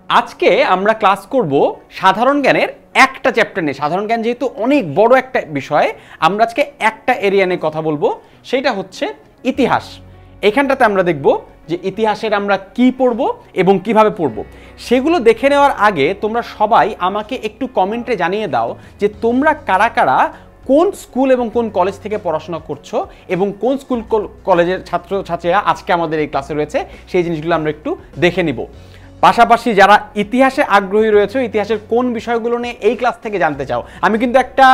আজকে আমরা ক্লাস করব সাধারণ জ্ঞানের একটা চ্যাপ্টার নিয়ে। সাধারণ জ্ঞান যেহেতু অনেক বড় একটা বিষয়, আমরা আজকে একটা এরিয়া নিয়ে কথা বলবো, সেটা হচ্ছে ইতিহাস। এখানটাতে আমরা দেখব যে ইতিহাসের আমরা কি পড়ব এবং কিভাবে পড়ব। সেগুলো দেখে নেওয়ার আগে তোমরা সবাই আমাকে একটু কমেন্টে জানিয়ে দাও যে তোমরা কারা কারা কোন স্কুল এবং কোন কলেজ থেকে পড়াশোনা করছো এবং কোন স্কুল কলেজের ছাত্রছাত্রীরা আজকে আমাদের এই ক্লাসে রয়েছে, সেই জিনিসগুলো আমরা একটু দেখে নিব। পাশাপাশি যারা ইতিহাসে আগ্রহী রয়েছে, ইতিহাসের কোন বিষয়গুলো নিয়ে এই ক্লাস থেকে জানতে চাও, আমি কিন্তু একটা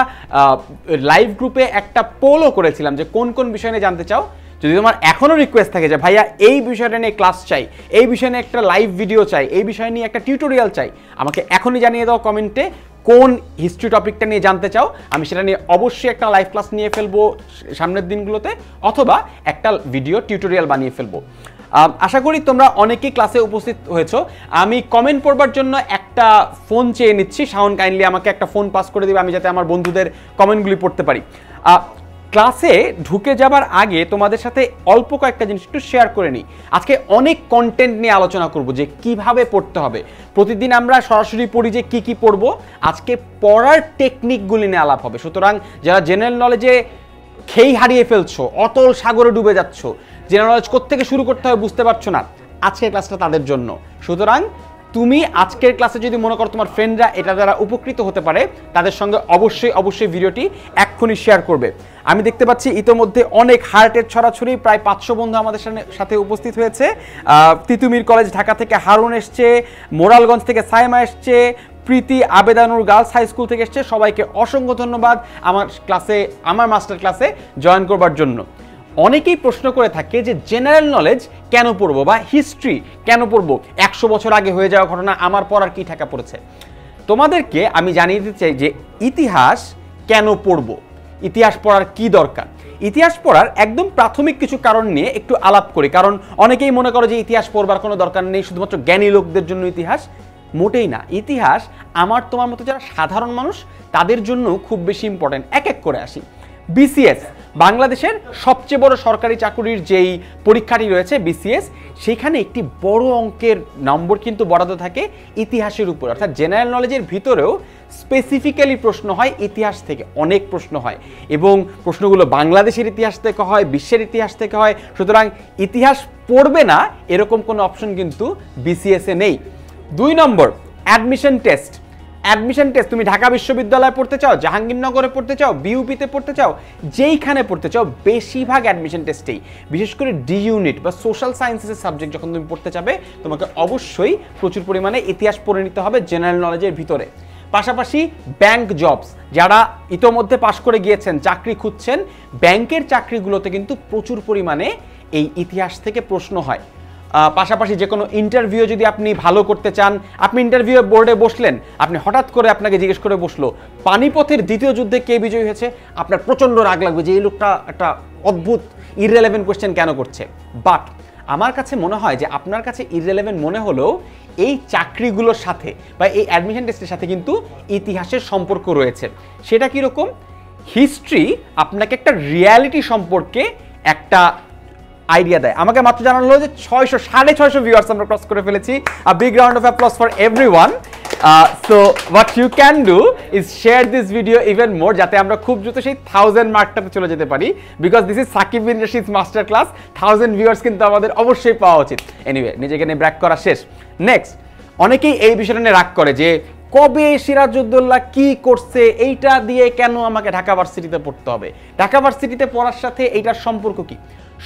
লাইভ গ্রুপে একটা পোলও করেছিলাম যে কোন কোন বিষয় নিয়ে জানতে চাও। যদি তোমার এখনও রিকোয়েস্ট থাকে যে ভাইয়া এই বিষয়টা নিয়ে ক্লাস চাই, এই বিষয় নিয়ে একটা লাইভ ভিডিও চাই, এই বিষয় নিয়ে একটা টিউটোরিয়াল চাই, আমাকে এখনই জানিয়ে দাও কমেন্টে কোন হিস্ট্রি টপিকটা নিয়ে জানতে চাও। আমি সেটা নিয়ে অবশ্যই একটা লাইভ ক্লাস নিয়ে ফেলবো সামনের দিনগুলোতে, অথবা একটা ভিডিও টিউটোরিয়াল বানিয়ে ফেলবো। আশা করি তোমরা অনেকেই ক্লাসে উপস্থিত হয়েছো। আমি কমেন্ট পড়বার জন্য একটা ফোন চেয়ে নিচ্ছি। শাওন কাইন্ডলি আমাকে একটা ফোন পাস করে দেবে, আমি যাতে আমার বন্ধুদের কমেন্টগুলি পড়তে পারি। ক্লাসে ঢুকে যাবার আগে তোমাদের সাথে অল্প কয়েকটা জিনিস একটু শেয়ার করে নিই। আজকে অনেক কন্টেন্ট নিয়ে আলোচনা করব যে কিভাবে পড়তে হবে। প্রতিদিন আমরা সরাসরি পড়ি যে কি কি পড়বো, আজকে পড়ার টেকনিকগুলি নিয়ে আলাপ হবে। সুতরাং যারা জেনারেল নলেজে খেই হারিয়ে ফেলছো, অতল সাগরে ডুবে যাচ্ছ, জেনারেল নলেজ কোত্থেকে শুরু করতে হবে বুঝতে পারছো না, আজকের ক্লাসটা তাদের জন্য। সুতরাং তুমি আজকের ক্লাসে যদি মনে করো তোমার ফ্রেন্ডরা এটা দ্বারা উপকৃত হতে পারে, তাদের সঙ্গে অবশ্যই ভিডিওটি এক্ষুনি শেয়ার করবে। আমি দেখতে পাচ্ছি ইতোমধ্যে অনেক হার্টের ছড়াছড়ি, প্রায় 500 বন্ধু আমাদের সাথে উপস্থিত হয়েছে। তিতুমির কলেজ ঢাকা থেকে হারুন এসছে, মোরালগঞ্জ থেকে সাইমা এসছে, প্রীতি আবেদানুর গার্লস হাই স্কুল থেকে এসছে। সবাইকে অসংখ্য ধন্যবাদ আমার মাস্টার ক্লাসে জয়েন করবার জন্য। অনেকেই প্রশ্ন করে থাকে যে জেনারেল নলেজ কেন পড়বো বা হিস্ট্রি কেন পড়বো, 100 বছর আগে হয়ে যাওয়া ঘটনা আমার পড়ার কি ঠেকা পড়েছে। তোমাদেরকে আমি জানিয়ে দিতে চাই যে ইতিহাস কেন পড়বো, ইতিহাস পড়ার কি দরকার। ইতিহাস পড়ার একদম প্রাথমিক কিছু কারণ নিয়ে একটু আলাপ করি, কারণ অনেকেই মনে করো যে ইতিহাস পড়বার কোনো দরকার নেই, শুধুমাত্র জ্ঞানী লোকদের জন্য ইতিহাস। মোটেই না। ইতিহাস আমার তোমার মতো যারা সাধারণ মানুষ তাদের জন্য খুব বেশি ইম্পর্টেন্ট। এক এক করে আসি। বিসিএস, বাংলাদেশের সবচেয়ে বড় সরকারি চাকুরির যেই পরীক্ষাটি রয়েছে বিসিএস, সেখানে একটি বড় অঙ্কের নম্বর কিন্তু বরাদ্দ থাকে ইতিহাসের উপর। অর্থাৎ জেনারেল নলেজের ভিতরেও স্পেসিফিক্যালি প্রশ্ন হয় ইতিহাস থেকে, অনেক প্রশ্ন হয়, এবং প্রশ্নগুলো বাংলাদেশের ইতিহাস থেকে হয়, বিশ্বের ইতিহাস থেকে হয়। সুতরাং ইতিহাস পড়বে না এরকম কোনো অপশন কিন্তু বিসিএসে নেই। 2 নম্বর, অ্যাডমিশন টেস্ট। অ্যাডমিশন টেস্ট, তুমি ঢাকা বিশ্ববিদ্যালয়ে পড়তে চাও, জাহাঙ্গীরনগরে পড়তে চাও, বিউপিতে পড়তে চাও, যেইখানে পড়তে চাও, বেশিরভাগ অ্যাডমিশন টেস্টেই, বিশেষ করে ডি ইউনিট বা সোশ্যাল সায়েন্সেসের সাবজেক্ট যখন তুমি পড়তে যাবে, তোমাকে অবশ্যই প্রচুর পরিমাণে ইতিহাস পড়ে নিতে হবে জেনারেল নলেজের ভিতরে। পাশাপাশি ব্যাংক জবস, যারা ইতোমধ্যে পাশ করে গিয়েছেন, চাকরি খুঁজছেন, ব্যাংকের চাকরিগুলোতে কিন্তু প্রচুর পরিমাণে এই ইতিহাস থেকে প্রশ্ন হয়। পাশাপাশি যে কোনো ইন্টারভিউ যদি আপনি ভালো করতে চান, আপনি ইন্টারভিউ বোর্ডে বসলেন, আপনি হঠাৎ করে আপনাকে জিজ্ঞেস করে বসলো পানিপথের দ্বিতীয় যুদ্ধে কে বিজয়ী হয়েছে, আপনার প্রচণ্ড রাগ লাগবে যে এই লোকটা একটা অদ্ভুত ইররেলেভেন্ট কোয়েশ্চেন কেন করছে। বাট আমার কাছে মনে হয় যে আপনার কাছে ইররেলেভেন্ট মনে হলেও এই চাকরিগুলোর সাথে বা এই অ্যাডমিশন টেস্টের সাথে কিন্তু ইতিহাসের সম্পর্ক রয়েছে। সেটা কীরকম? হিস্ট্রি আপনাকে একটা রিয়ালিটি সম্পর্কে একটা আইডিয়া দেয়। আমাকে মাত্র জানানো হলো যে 600 ভিউয়ার্স আমরা ক্রস করে ফেলেছি। A big round of applause for everyone. So what you can do is share this video even more, যাতে আমরা খুব দ্রুত সেই 1000 মার্কটাতে চলে যেতে পারি, because this is Sakib bin Rashid master class. 1000 viewers কিন্তু আমাদের অবশ্যই পাওয়া উচিত। এনিওয়ে, নিজেকে নিয়ে ব্র্যাক করা শেষ। নেক্সট, অনেকেই এই বিষয়টা নিয়ে রাগ করে যে কবে সিরাজউদ্দৌলা কি করছে, এইটা দিয়ে কেন আমাকে ঢাকা ভার্সিটিতে পড়তে হবে, ঢাকা ভার্সিটিতে পড়ার সাথে এইটার সম্পর্ক কি?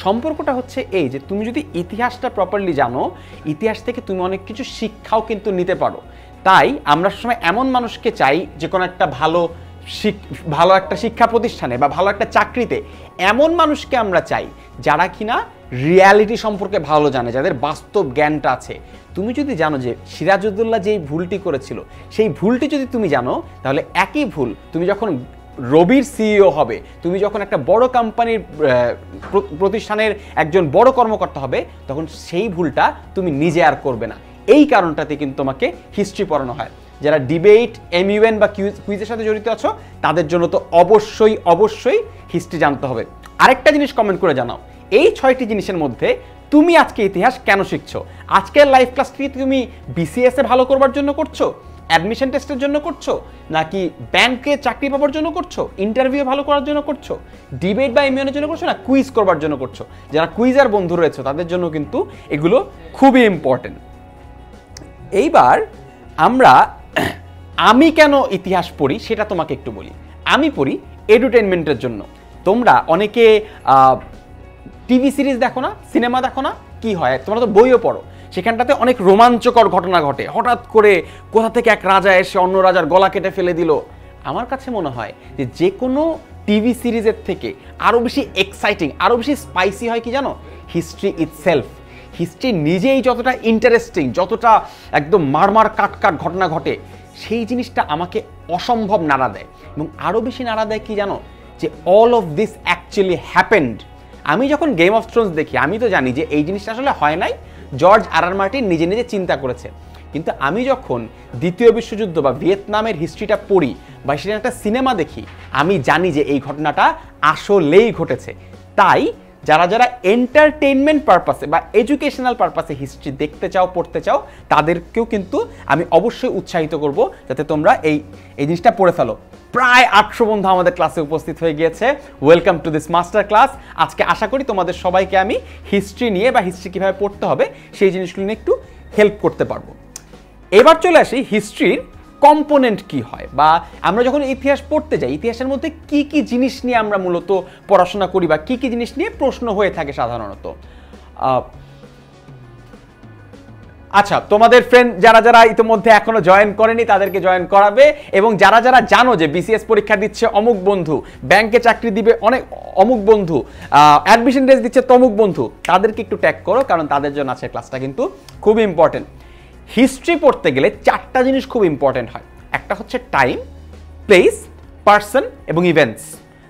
সম্পর্কটা হচ্ছে এই যে তুমি যদি ইতিহাসটা প্রপারলি জানো, ইতিহাস থেকে তুমি অনেক কিছু শিক্ষাও কিন্তু নিতে পারো। তাই আমরা সময় এমন মানুষকে চাই যে কোনো একটা ভালো একটা শিক্ষা প্রতিষ্ঠানে বা ভালো একটা চাকরিতে এমন মানুষকে আমরা চাই যারা কিনা রিয়ালিটি সম্পর্কে ভালো জানে, যাদের বাস্তব জ্ঞানটা আছে। তুমি যদি জানো যে সিরাজউদ্দৌলা যেই ভুলটি করেছিল, সেই ভুলটি যদি তুমি জানো, তাহলে একই ভুল তুমি যখন রবির সিইও হবে, তুমি যখন একটা বড় কোম্পানির প্রতিষ্ঠানের একজন বড় কর্মকর্তা হবে, তখন সেই ভুলটা তুমি নিজে আর করবে না। এই কারণটাতে কিন্তু তোমাকে হিস্ট্রি পড়ানো হয়। যারা ডিবেট, এমইউএন বা কুইজের সাথে জড়িত আছো, তাদের জন্য তো অবশ্যই হিস্ট্রি জানতে হবে। আরেকটা জিনিস কমেন্ট করে জানাও, এই 6টি জিনিসের মধ্যে তুমি আজকে ইতিহাস কেন শিখছো? আজকের লাইভ ক্লাসটি তুমি বিসিএস এ ভালো করবার জন্য করছো, অ্যাডমিশন টেস্টের জন্য করছো, নাকি ব্যাংকে চাকরি পাওয়ার জন্য করছো, ইন্টারভিউ ভালো করার জন্য করছো, ডিবেট বা এমইউনের জন্য করছো, না কুইজ করবার জন্য করছো? যারা কুইজার বন্ধু রয়েছে তাদের জন্য কিন্তু এগুলো খুবই ইম্পর্টেন্ট। এইবার আমি কেন ইতিহাস পড়ি সেটা তোমাকে একটু বলি। আমি পড়ি এডুটেনমেন্টের জন্য। তোমরা অনেকে টিভি সিরিজ দেখো না, সিনেমা দেখো না, কি হয় তোমরা তো বইও পড়ো, সেখানটাতে অনেক রোমাঞ্চকর ঘটনা ঘটে। হঠাৎ করে কোথা থেকে এক রাজা এসে অন্য রাজার গলা কেটে ফেলে দিল। আমার কাছে মনে হয় যে কোনো টিভি সিরিজের থেকে আরও বেশি এক্সাইটিং, আরও বেশি স্পাইসি হয় কি জানো? History itself. হিস্ট্রি নিজেই যতটা ইন্টারেস্টিং, যতটা একদম মারমার কাট ঘটনা ঘটে, সেই জিনিসটা আমাকে অসম্ভব নাড়া দেয়। এবং আরও বেশি নাড়া দেয় কি জানো? যে all of this actually happened. আমি যখন গেম অফ থ্রোনস দেখি আমি তো জানি যে এই জিনিসটা আসলে হয় নাই, জর্জ আর মার্টিন নিজে নিজে চিন্তা করেছে। কিন্তু আমি যখন দ্বিতীয় বিশ্বযুদ্ধ বা ভিয়েতনামের হিস্ট্রিটা পড়ি বা সেটা একটা সিনেমা দেখি, আমি জানি যে এই ঘটনাটা আসলেই ঘটেছে। তাই যারা যারা এন্টারটেইনমেন্ট পারপাসে বা এডুকেশনাল পারপাসে হিস্ট্রি দেখতে চাও, পড়তে চাও, তাদেরকেও কিন্তু আমি অবশ্যই উৎসাহিত করব যাতে তোমরা এই জিনিসটা পড়ে ফেলো। প্রায় 800 বন্ধু আমাদের ক্লাসে উপস্থিত হয়ে গিয়েছে। Welcome to this master class. আজকে আশা করি তোমাদের সবাইকে আমি হিস্ট্রি নিয়ে বা হিস্ট্রি কীভাবে পড়তে হবে সেই জিনিসগুলো নিয়ে একটু হেল্প করতে পারবো। এবার চলে আসি হিস্ট্রির কম্পোনেন্ট কি হয়, বা আমরা যখন ইতিহাস পড়তে যাই ইতিহাসের মধ্যে কি কি জিনিস নিয়ে আমরা মূলত পড়াশোনা করি বা কি কি জিনিস নিয়ে প্রশ্ন হয়ে থাকে সাধারণত। আচ্ছা, তোমাদের ফ্রেন্ড যারা যারা ইতিমধ্যে এখনো জয়েন করেনি তাদেরকে জয়েন করাবে, এবং যারা যারা জানো যে বিসিএস পরীক্ষা দিচ্ছে অমুক বন্ধু, ব্যাংকে চাকরি দিবে অনেক অমুক বন্ধু, অ্যাডমিশন টেস্ট দিচ্ছে তমুক বন্ধু, তাদেরকে একটু ট্যাগ করো, কারণ তাদের জন্য আছে ক্লাসটা কিন্তু খুব ইম্পর্টেন্ট। হিস্ট্রি পড়তে গেলে 4টা জিনিস খুব ইম্পর্টেন্ট হয়। একটা হচ্ছে টাইম, প্লেস, পার্সন এবং ইভেন্টস।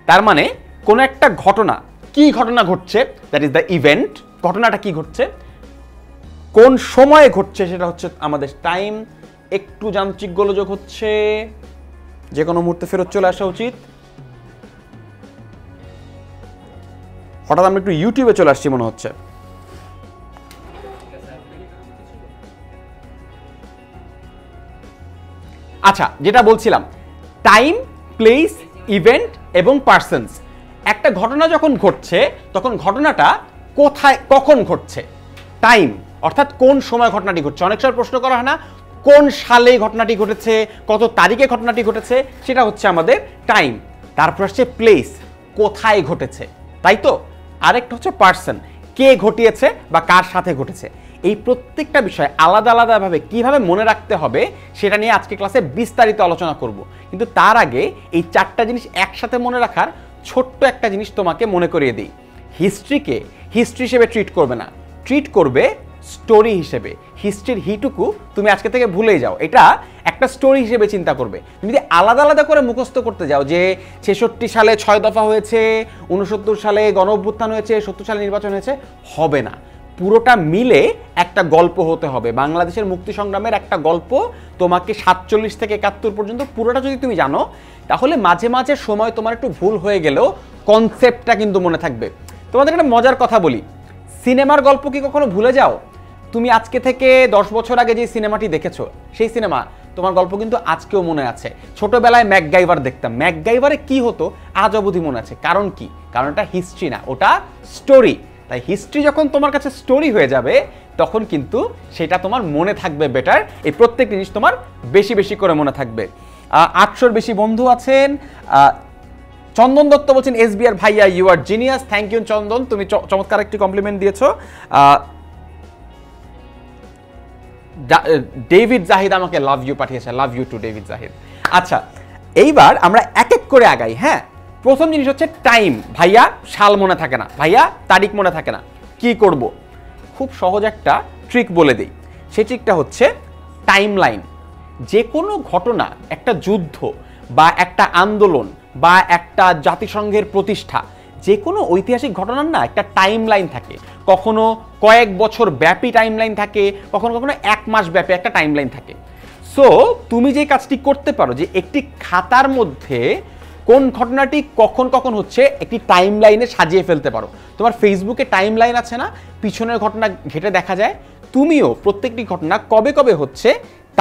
তার মানে কোনো একটা ঘটনা, কি ঘটনা ঘটছে, দ্যাট ইজ দ্য ইভেন্ট। ঘটনাটা কি ঘটছে, কোন সময়ে ঘটছে, সেটা হচ্ছে আমাদের টাইম। একটু যান্ত্রিক গোলযোগ হচ্ছে, যে কোনো মুহূর্তে ফেরত চলে আসা উচিত। হঠাৎ আমরা একটু ইউটিউবে চলে আসছি মনে হচ্ছে। আচ্ছা, যেটা বলছিলাম, টাইম, প্লেস, ইভেন্ট এবং পার্সনস। একটা ঘটনা যখন ঘটছে তখন ঘটনাটা কোথায় কখন ঘটছে, টাইম অর্থাৎ কোন সময় ঘটনাটি ঘটছে। অনেক সময় প্রশ্ন করা হয় না কোন সালে ঘটনাটি ঘটেছে, কত তারিখে ঘটনাটি ঘটেছে, সেটা হচ্ছে আমাদের টাইম। তারপর আসছে প্লেস, কোথায় ঘটেছে, তাই তো। আরেকটা হচ্ছে পার্সন, কে ঘটিয়েছে বা কার সাথে ঘটেছে। এই প্রত্যেকটা বিষয় আলাদা আলাদাভাবে কিভাবে মনে রাখতে হবে সেটা নিয়ে আজকে ক্লাসে বিস্তারিত আলোচনা করব। কিন্তু তার আগে এই 4টা জিনিস একসাথে মনে রাখার ছোট্ট একটা জিনিস তোমাকে মনে করিয়ে দিই। হিস্ট্রিকে হিস্ট্রি হিসেবে ট্রিট করবে না, ট্রিট করবে স্টোরি হিসেবে। হিস্ট্রির হিটুকু তুমি আজকে থেকে ভুলেই যাও, এটা একটা স্টোরি হিসেবে চিন্তা করবে। তুমি যদি আলাদা আলাদা করে মুখস্থ করতে যাও যে 66 সালে 6 দফা হয়েছে, 69 সালে গণ অভ্যুত্থান হয়েছে, 70 সালে নির্বাচন হয়েছে, হবে না। পুরোটা মিলে একটা গল্প হতে হবে। বাংলাদেশের মুক্তি সংগ্রামের একটা গল্প তোমাকে 47 থেকে 71 পর্যন্ত পুরোটা যদি তুমি জানো, তাহলে মাঝে মাঝে সময় তোমার একটু ভুল হয়ে গেলেও কনসেপ্টটা কিন্তু মনে থাকবে। তোমাদের একটা মজার কথা বলি, সিনেমার গল্প কি কখনো ভুলে যাও? তুমি আজকে থেকে 10 বছর আগে যে সিনেমাটি দেখেছো, সেই সিনেমা তোমার গল্প কিন্তু আজকেও মনে আছে। ছোটবেলায় ম্যাকগাইভার দেখতাম, ম্যাকগাইভারে কি হতো আজ অবধি মনে আছে। কারণ কি? কারণ এটা হিস্ট্রি না, ওটা স্টোরি। তাই হিস্ট্রি যখন তোমার কাছে স্টোরি হয়ে যাবে তখন কিন্তু সেটা তোমার মনে থাকবে বেটার। এই প্রত্যেক জিনিস তোমার বেশি বেশি করে মনে থাকবে। 800-র বেশি বন্ধু আছেন। চন্দন দত্ত বলছেন এসবিআর ভাইয়া you are genius. Thank you Chandan, তুমি চমৎকার একটি কমপ্লিমেন্ট দিয়েছো। ডেভিড জাহিদ আমাকে লাভ ইউ পাঠিয়েছে, love you to David Zahid. আচ্ছা, এইবার আমরা এক এক করে আগাই। হ্যাঁ, প্রথম জিনিস হচ্ছে টাইম। ভাইয়া সাল মনে থাকে না, ভাইয়া তারিখ মনে থাকে না, কি করব? খুব সহজ একটা ট্রিক বলে দিই। সেই ট্রিকটা হচ্ছে টাইম লাইন। যে কোনো ঘটনা, একটা যুদ্ধ বা একটা আন্দোলন বা একটা জাতিসংঘের প্রতিষ্ঠা, যে কোনো ঐতিহাসিক ঘটনার না একটা টাইম লাইন থাকে। কখনো কয়েক বছর ব্যাপী টাইম লাইন থাকে, কখনো কখনো 1 মাস ব্যাপী একটা টাইম লাইন থাকে। সো তুমি যে কাজটি করতে পারো যে একটি খাতার মধ্যে কোন ঘটনাটি কখন কখন হচ্ছে একটি টাইম লাইনে সাজিয়ে ফেলতে পারো। তোমার ফেসবুকে টাইম লাইন আছে না, পিছনের ঘটনা ঘেটে দেখা যায়, তুমিও প্রত্যেকটি ঘটনা কবে কবে হচ্ছে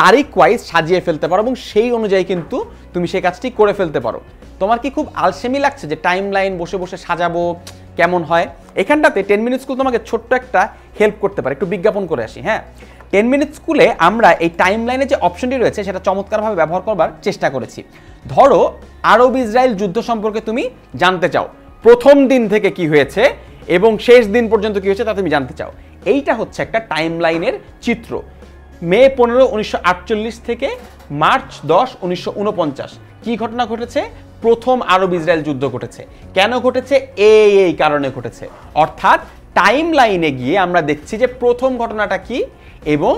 তারিখ ওয়াইজ সাজিয়ে ফেলতে পারো এবং সেই অনুযায়ী কিন্তু তুমি সেই কাজটি করে ফেলতে পারো। তোমার কি খুব আলসেমি লাগছে যে টাইম লাইন বসে বসে সাজাবো, কেমন হয়? এখানটাতে 10 মিনিট স্কুল তোমাকে ছোট্ট একটা হেল্প করতে পারে। একটু বিজ্ঞাপন করে আসি। হ্যাঁ, 10 মিনিট স্কুলে আমরা এই টাইম লাইনে যে অপশনটি রয়েছে সেটা চমৎকারভাবে ব্যবহার করবার চেষ্টা করেছি। ধরো আরব ইসরায়েল যুদ্ধ সম্পর্কে তুমি জানতে চাও, প্রথম দিন থেকে কি হয়েছে এবং শেষ দিন পর্যন্ত কি হয়েছে তা তুমি জানতে চাও। এইটা হচ্ছে একটা টাইম লাইনের চিত্র। মে 15, 1948 থেকে মার্চ 10, 1949 কি ঘটনা ঘটেছে? প্রথম আরব ইসরায়েল যুদ্ধ ঘটেছে। কেন ঘটেছে? এই কারণে ঘটেছে। অর্থাৎ টাইম লাইনে গিয়ে আমরা দেখছি যে প্রথম ঘটনাটা কি এবং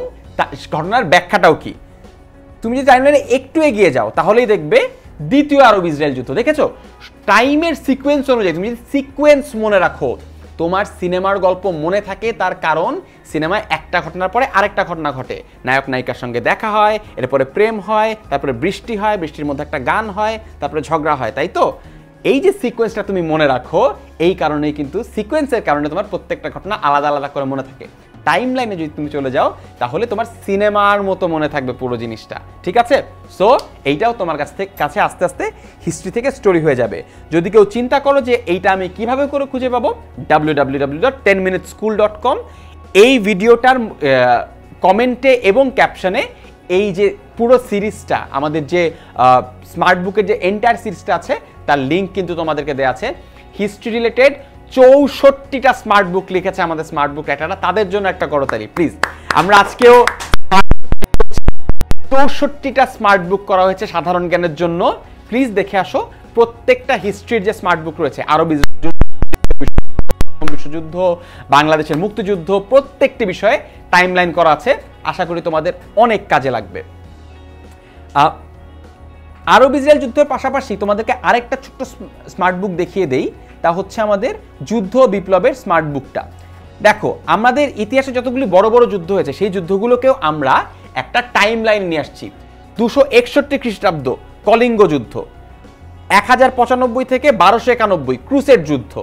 ঘটনার ব্যাখ্যাটাও কি। তুমি যদি টাইম লাইনে একটু এগিয়ে যাও তাহলেই দেখবে দ্বিতীয় আরব ইসরায়েল যুদ্ধ। দেখেছো, টাইমের সিকোয়েন্স অনুযায়ী তুমি যদি সিকোয়েন্স মনে রাখো, তোমার সিনেমার গল্প মনে থাকে। তার কারণ সিনেমায় একটা ঘটনার পরে আরেকটা ঘটনা ঘটে, নায়ক নায়িকার সঙ্গে দেখা হয়, এরপরে প্রেম হয়, তারপরে বৃষ্টি হয়, বৃষ্টির মধ্যে একটা গান হয়, তারপরে ঝগড়া হয়, তাই তো? এই যে সিকোয়েন্সটা তুমি মনে রাখো, এই কারণেই কিন্তু সিকোয়েন্সের কারণে তোমার প্রত্যেকটা ঘটনা আলাদা আলাদা করে মনে থাকে। টাইম লাইনে যদি তুমি চলে যাও তাহলে তোমার সিনেমার মতো মনে থাকবে পুরো জিনিসটা, ঠিক আছে? সো এইটাও তোমার কাছে আস্তে আস্তে হিস্ট্রি থেকে স্টোরি হয়ে যাবে। যদি কেউ চিন্তা করো যে এইটা আমি কিভাবে করে খুঁজে পাবো, www.10minuteschool.com। এই ভিডিওটার কমেন্টে এবং ক্যাপশনে এই যে পুরো সিরিজটা, আমাদের যে স্মার্ট বুকের যে এন্টায়ার সিরিজটা আছে তার লিঙ্ক কিন্তু তোমাদেরকে দেওয়া আছে। হিস্ট্রি রিলেটেড 64টা স্মার্ট বুক লিখেছে আমাদের স্মার্ট বুক রাইটাররা, তাদের জন্য একটা করতালি প্লিজ। আমরা আজকেও 64টা স্মার্ট বুক করা হয়েছে সাধারণ জ্ঞানের জন্য। প্লিজ দেখে আসো। প্রত্যেকটা হিস্ট্রির যে স্মার্ট বুক রয়েছে, আরব বিশ্বযুদ্ধ, বাংলাদেশের মুক্তিযুদ্ধ, প্রত্যেকটি বিষয়ে টাইমলাইন করা আছে। আশা করি তোমাদের অনেক কাজে লাগবে। আরব ইসরায়েল যুদ্ধের পাশাপাশি তোমাদেরকে আরেকটা ছোট্ট স্মার্ট বুক দেখিয়ে দেই, তা হচ্ছে আমাদের যুদ্ধ বিপ্লবের স্মার্ট বুকটা। দেখো, আমাদের ইতিহাসে যতগুলি বড় বড় যুদ্ধ হয়েছে সেই যুদ্ধগুলোকেও আমরা একটা টাইম লাইন নিয়ে আসছি। 261 খ্রিস্টাব্দ কলিঙ্গ যুদ্ধ, 1095 থেকে 1291 ক্রুসেড যুদ্ধ,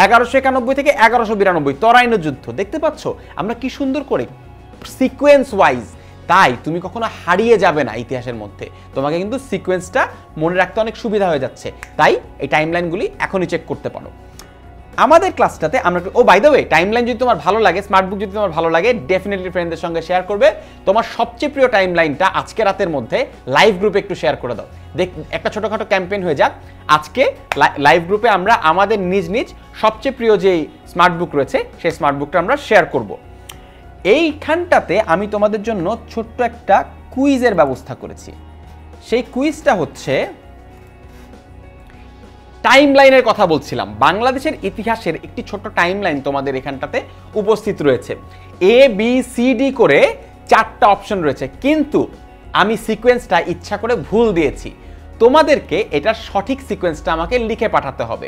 1191 থেকে 1192 তরাইন যুদ্ধ। দেখতে পাচ্ছ আমরা কি সুন্দর করে সিকোয়েন্স ওয়াইজ। তাই তুমি কখনো হারিয়ে যাবে না ইতিহাসের মধ্যে, তোমাকে কিন্তু সিকোয়েন্সটা মনে রাখতে অনেক সুবিধা হয়ে যাচ্ছে। তাই এই টাইমলাইনগুলি এখনই চেক করতে পারো। আমাদের ক্লাসটাতে আমরা বাই দ্য ওয়ে, টাইমলাইন যদি তোমার ভালো লাগে, স্মার্ট বুক যদি তোমার ভালো লাগে, ডেফিনেটলি ফ্রেন্ডদের সঙ্গে শেয়ার করবে। তোমার সবচেয়ে প্রিয় টাইমলাইনটা আজকে রাতের মধ্যে লাইভ গ্রুপে একটু শেয়ার করে দাও। একটা ছোটখাটো ক্যাম্পেইন হয়ে যাক। আজকে লাইভ গ্রুপে আমরা আমাদের নিজ নিজ সবচেয়ে প্রিয় যেই স্মার্ট বুক রয়েছে সেই স্মার্ট বুকটা আমরা শেয়ার করব। এইখানটাতে আমি তোমাদের জন্য ছোট্ট একটা কুইজের ব্যবস্থা করেছি। সেই কুইজটা হচ্ছে টাইমলাইনের কথা বলছিলাম। বাংলাদেশের ইতিহাসের একটি ছোট্ট টাইমলাইন তোমাদের এখানটাতে উপস্থিত রয়েছে। এ বি সি ডি করে 4টা অপশন রয়েছে, কিন্তু আমি সিকোয়েন্সটা ইচ্ছা করে ভুল দিয়েছি। তোমাদেরকে এটার সঠিক সিকোয়েন্সটা আমাকে লিখে পাঠাতে হবে।